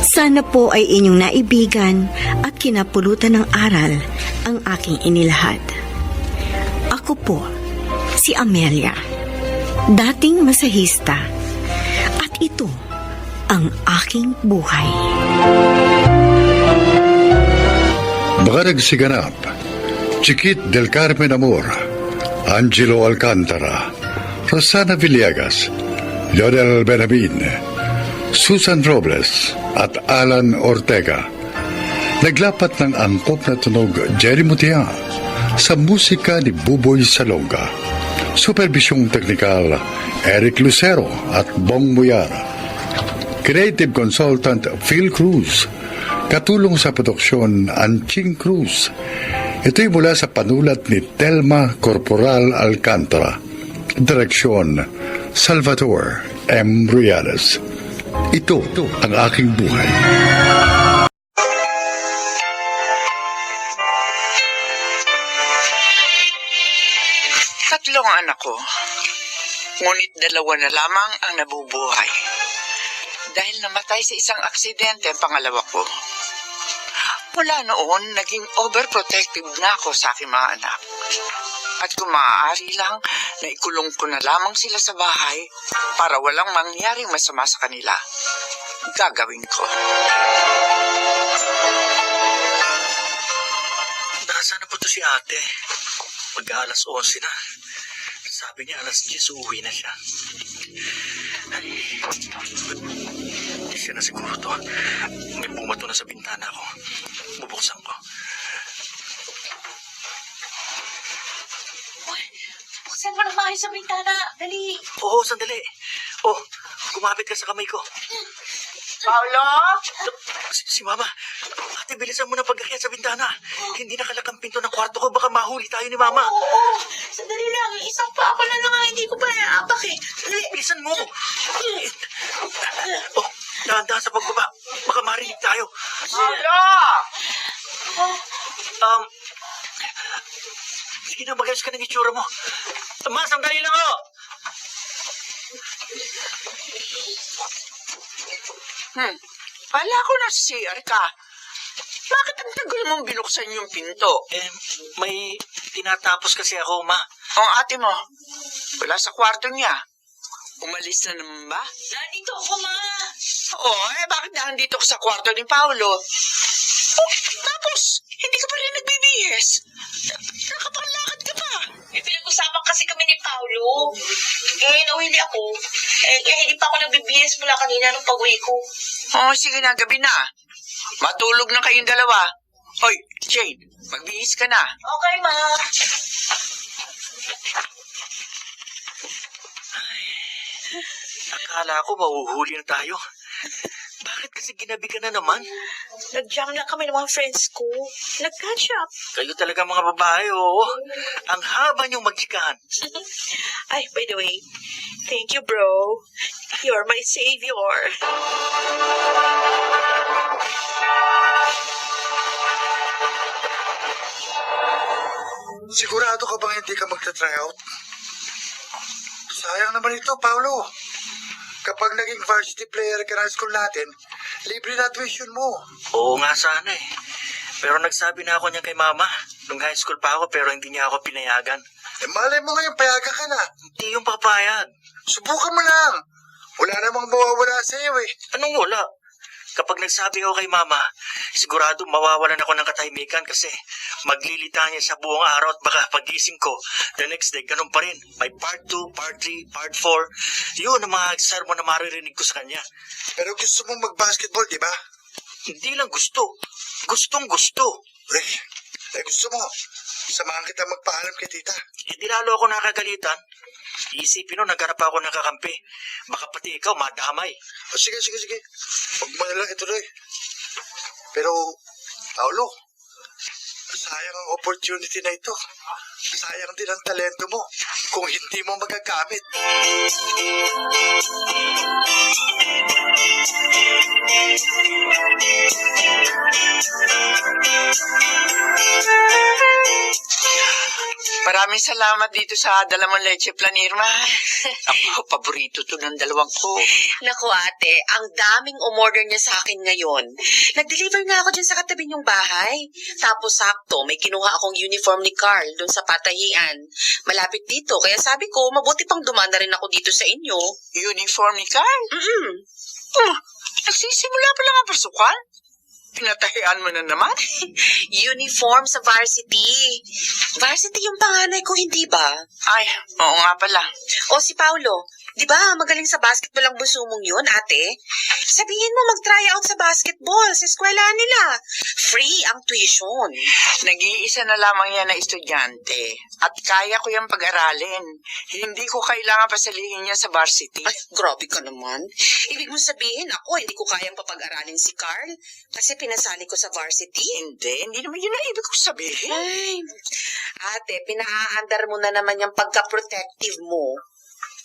Sana po ay inyong naibigan at kinapulutan ng aral ang aking inilahad. Ako po, si Amelia, dating masahista, at ito ang aking buhay. Makaragsiganap, Chiquit del Carmen Amor, Angelo Alcantara, Rosana Villegas, Lionel Benjamin, Susan Robles at Alan Ortega. Naglapat ng angkop na tunog Jerry Mutia sa musika ni Buboy Salonga. Supervisyong teknikal Eric Lucero at Bong Muyar. Creative Consultant Phil Cruz. Katulong sa produksyon Anching Cruz. Ito'y mula sa panulat ni Telma Corporal Alcantara. Direksyon Salvador M. Ruiales. Ito ang aking buhay. Tatlong anak ko, ngunit 2 na lamang ang nabubuhay. Dahil namatay sa isang aksidente ang pangalawa ko. Mula noon, naging overprotective na ako sa aking mga anak. At kung maaari lang, naikulong ko na lamang sila sa bahay para walang mangyaring masama sa kanila. Gagawin ko. Nasaan na po to si ate? Mag-aalas 11 na. Sabi niya alas 10 uuwi na siya. Ay, siya na siguro to. May bumato na sa bintana ko. Bubuksan ko. Uy, buksan mo na maayos sa bintana. Dali. Oo, sandali. Oh, kumapit ka sa kamay ko. Paolo? Si Mama. Ate, bilisan mo na pagkakyat sa bintana. Hindi nakalak ang pinto ng kwarto ko. Baka mahuli tayo ni Mama. Oo, sandali lang. Isang pa ako na lang nga. Hindi ko pa naabak eh. Sandali. Bilisan mo. Oh, dahan-dahan sa pagbaba. Baka marinig tayo. Paolo! Sige na, mag-ayos ka ng itsura mo. Ma, sandali lang oh. Pala ko na CR ka. Bakit ang tagal mong binuksan yung pinto? May tinatapos kasi ako, Ma. Ang ate mo, wala sa kwarto niya. Umalis na naman ba? Nandito ako, ma. Oo, bakit nandito ka sa kwarto ni Paolo? Oh, tapos, hindi ka pa rin nagbibihis. Nakapanglakad ka pa. Pinag-usapan kasi kami ni Paulo. Nawili ako. Kaya hindi pa ako nagbibihis mula kanina nung pag-uwi ko. Oh, sige na, gabi na. Matulog na kayong dalawa. Hoy, Jane, magbihis ka na. Okay, ma. Akala ko mahuhuli na tayo. Bakit kasi ginabi ka na naman? Nag-jam lang kami ng mga friends ko. Nag-catch up. Kayo talaga mga babae, oo. Ang haba niyong magchikahan. Ay, by the way, thank you, bro. You're my savior. Sigurado ka bang hindi ka magta-try out? Sayang naman ito, Paolo. Kapag naging varsity player ka ng school natin, libre na tuition mo. Oo nga sana eh. Pero nagsabi na ako niyan kay mama. Nung high school pa ako pero hindi niya ako pinayagan. Malay mo ngayon, payagan ka na. Hindi yung papayag. Subukan mo lang. Wala namang mawawala sa iyo eh. Anong wala? Kapag nagsabi ako kay mama, sigurado mawawalan ako ng katahimikan kasi maglilita niya sa buong araw at baka pagising ko, the next day, ganun pa rin. May part 2, part 3, part 4. Yun ang mga sermon na maririnig ko sa kanya. Pero gusto mong mag-basketball, di ba? Hindi lang gusto. Gustong gusto. Gusto mo. Samahan kita magpaalam kay tita. Di lalo ako nakagalitan. Isipin nun, nagharap ako ng kakampi. Baka pati ikaw madamay. Sige. Huwag mo na lang ituloy. Pero, Paolo, sayang ang opportunity na ito. Sayang din ang talento mo kung hindi mo magagamit. Maraming salamat dito sa dala mong leche plan, Irma. Ako, paborito to ng dalawang ko. Naku ate, ang daming umorder niya sa akin ngayon. Nag-deliver nga ako dyan sa katabi niyong bahay. Tapos sakto, may kinuha akong uniform ni Carl doon sa patahian. Malapit dito, kaya sabi ko, mabuti pang dumaan na rin ako dito sa inyo. Uniform ni Carl? Nagsisimula pa lang ang pasukan? Pinatahian mo na naman? Uniform sa varsity. Varsity yung panganay ko, hindi ba? Ay, oo nga pala. O si Paulo, di ba magaling sa basketball ang bunso mong yun, ate? Sabihin mo mag-try out sa basketball sa eskwelahan nila. Free ang tuition. Nag-iisa na lamang yan na estudyante. At kaya ko yung pag-aralin. Hindi ko kailangan pasalihin niya sa varsity. Ay, grabe ka naman. Ibig mo sabihin ako, hindi ko kayang papag-aralin si Carl kasi pinasali ko sa varsity? Hindi naman yun ang ibig ko sabihin. Ay, ate, pinaaandar mo na naman yung pagka-protective mo.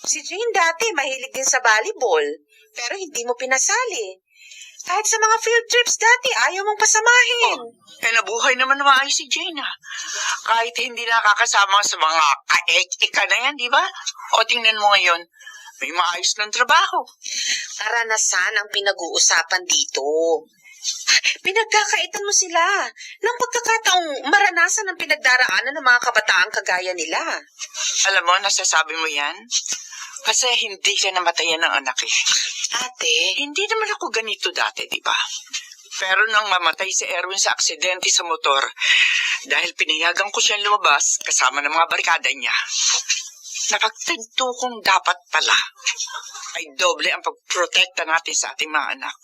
Si Jane dati mahilig din sa volleyball, pero hindi mo pinasali. Kahit sa mga field trips dati, ayaw mong pasamahin. Nabuhay naman na maayos si Jane, Kahit hindi nakakasama sa mga kaek-ika na yan, di ba? O tingnan mo ngayon, may maayos ng trabaho. Karanasan ang pinag-uusapan dito. Pinagkakaitan mo sila ng pagkakataong maranasan ang pinagdaraanan ng mga kabataang kagaya nila. Alam mo, nasasabi mo yan? Kasi hindi ka namatayan ng anak eh. Ate, Hindi naman ako ganito dati, di ba? Pero nang mamatay si Erwin sa aksidente sa motor, dahil pinayagan ko siyang lumabas kasama ng mga barkada niya, nakagtanto kong dapat pala ay doble ang pagprotekta natin sa ating mga anak.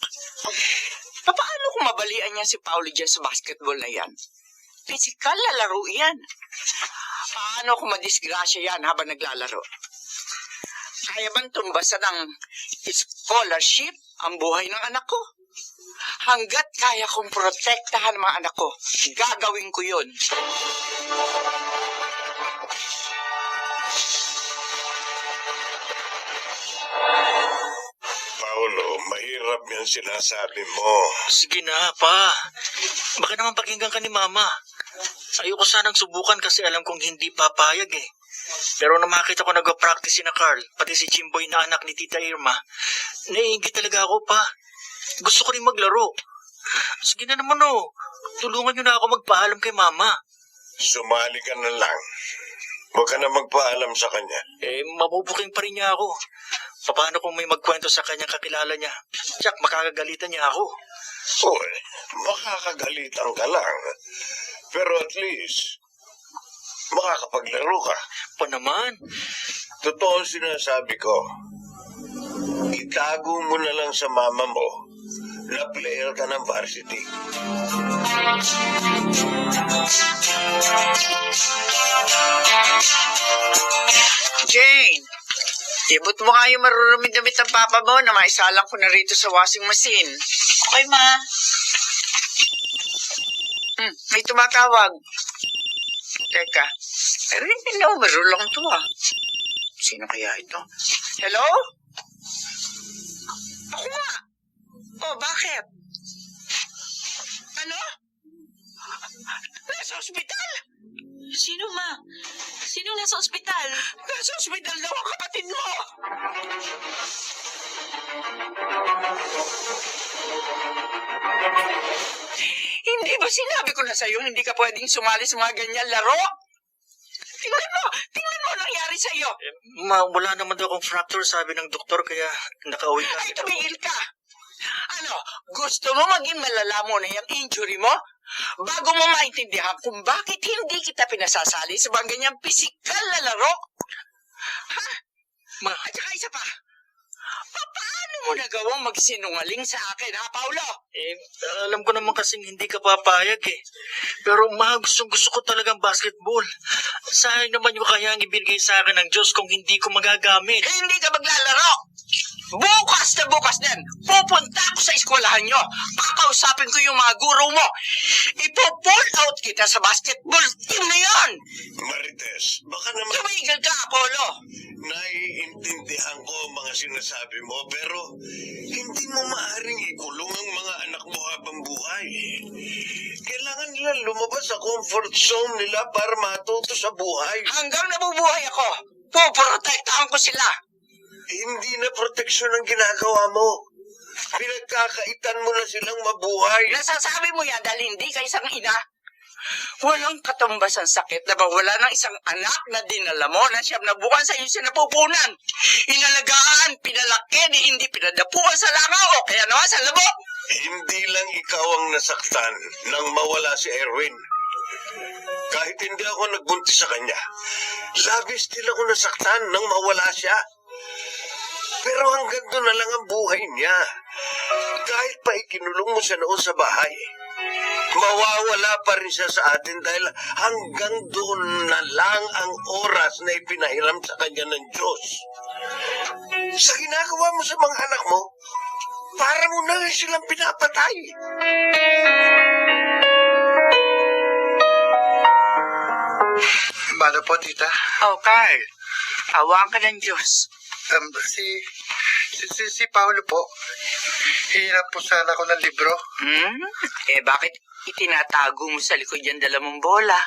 Paano kung mabalian niya si Paolo dyan sa basketball na yan? Physical na laro yan. Paano kung madisgrasya yan habang naglalaro? Kaya bang tumbasan ng scholarship ang buhay ng anak ko? Hanggat kaya kong protektahan ang mga anak ko, gagawin ko yun. Paolo, mahirap yan sinasabi mo. Sige na, pa. Baka naman pakinggan ka ni mama. Ayoko sanang subukan kasi alam kong hindi papayag eh. Pero nung makita ko nag-practice si na Carl, pati si Jimboy na anak ni Tita Irma, naiingit talaga ako, pa. Gusto ko rin maglaro. Sige na naman, Tulungan niyo na ako magpaalam kay mama. Sumali ka na lang. Huwag ka na magpaalam sa kanya. Mabubuking pa rin niya ako. Paano kung may magkwento sa kanyang kakilala niya? Tsak, makakagalitan niya ako. Uy, makakagalitan ka lang. Pero at least, makakapaglaro ka. Pa naman? Totoo ang sinasabi ko. Itago mo na lang sa mama mo na player ka ng varsity. Jane, ibot mo nga yung maruruming damit ng papa mo na maisalang ko na rito sa washing machine. Okay, ma. May tumatawag. Teka, pero hindi na marulong to ah. Sino kaya ito? Hello? Ako nga. Oh, bakit? Ano? Nasa ospital? Sino, ma? Sino nasa ospital? Nasa ospital daw ang kapatid mo! Hindi ba sinabi ko na sa'yo hindi ka pwedeng sumali sa mga ganyan laro? Tingnan mo ang nangyari sa'yo. Wala naman daw akong fracture, sabi ng doktor, kaya nakauwi ka. Ay, tumigil ka! Ano, gusto mo maging malala mo na yung injury mo? Bago mo maintindihan kung bakit hindi kita pinasasali sa mga ganyang pisikal na laro? Ha? At saka isa pa, paano mo nagawang magsinungaling sa akin, ha, Paulo? Alam ko naman kasing hindi ka papayag eh. Pero gusto ko talagang basketball. Sayang naman yung kayang ibigay sa akin ng Diyos kung hindi ko magagamit. Hindi ka maglalaro! Bukas na bukas din, pupunta ako sa eskwelahan nyo. Kakausapin ko yung mga guro mo. Ipo-pull out kita sa basketball team na yon. Marites, baka naman... Tumigil ka, Apollo. Naiintindihan ko ang mga sinasabi mo, pero hindi mo maaaring ikulong ang mga anak mo habang buhay. Kailangan nila lumabas sa comfort zone nila para matuto sa buhay. Hanggang nabubuhay ako, puprotektahan ko sila. Hindi na proteksyon ang ginagawa mo. Pinagkakaitan mo na silang mabuhay. Nasasabi mo yan dahil hindi ka isang ina. Walang katumbas ang sakit na mawala ng isang anak na dinala mo na siyam na buwan sa iyong sinapupunan. Inalagaan, pinalaki, di hindi pinadapuan sa langaw o kaya naman sa labo. Hindi lang ikaw ang nasaktan nang mawala si Erwin. Kahit hindi ako nagbuntis sa kanya, labis din ako nasaktan nang mawala siya. Pero hanggang doon na lang ang buhay niya. Kahit pa ikinulong mo siya noon sa bahay, mawawala pa rin siya sa atin dahil hanggang doon na lang ang oras na ipinahiram sa kanya ng Diyos. Sa ginagawa mo sa mga anak mo, para mo na rin silang pinapatay. Mano po, tita? Oh, Carl, awang ka ng Diyos. Si Paolo po. Hirap po sana ako ng libro. Bakit itinatago mo sa likod yung dala mong bola?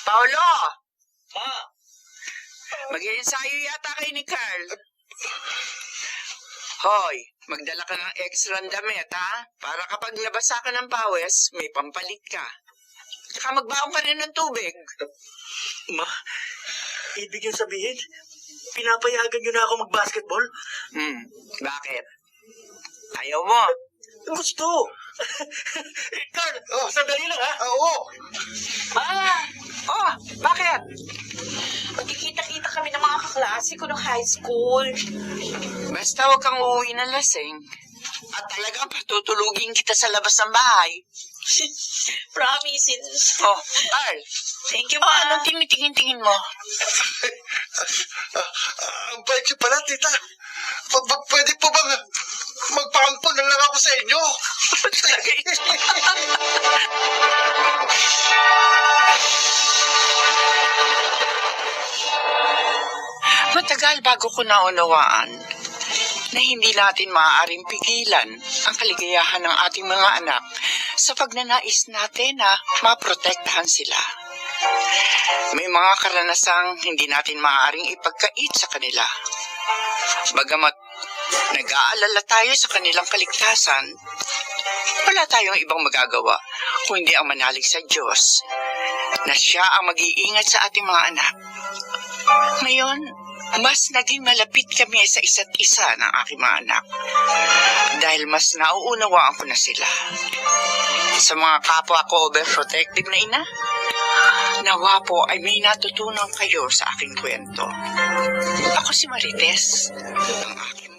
Paolo! Ma! Mag-iensayo yata kayo ni Carl. Hoy, magdala ka ng extra damit, ha? Para kapag nabasa ka ng pawis, may pampalit ka. Saka magbaon ka rin ng tubig. Ma, ibig yung sabihin, pinapayagan nyo na ako mag-basketball? Bakit? Ayaw mo? Gusto! Carl, sandali lang ha? Oo! Bakit? Magkikita-kita kami ng mga kaklase ko ng high school. Basta huwag kang uuwi ng lasing. At talagang patutulugin kita sa labas ng bahay. Promises. Carl. Thank you, ma. Anong tinitingin-tingin mo? Ang bait niyo pala, tita. Pwede po bang magpaampon na lang ako sa inyo? Talaga ito. Matagal bago ko naunawaan na hindi natin maaaring pigilan ang kaligayahan ng ating mga anak sa pagnanais natin na maprotektahan sila. May mga karanasang hindi natin maaaring ipagkait sa kanila. Bagamat nag-aalala tayo sa kanilang kaligtasan, wala tayong ibang magagawa kung hindi ang manalig sa Diyos na siya ang mag-iingat sa ating mga anak. Ngayon, mas naging malapit kami sa isa't isa ng aking mga anak dahil mas nauunawaan ko na sila. Sa mga kapwa ko overprotective na ina, nawa po ay may natutunan kayo sa aking kwento. Ako si Marites, ang aking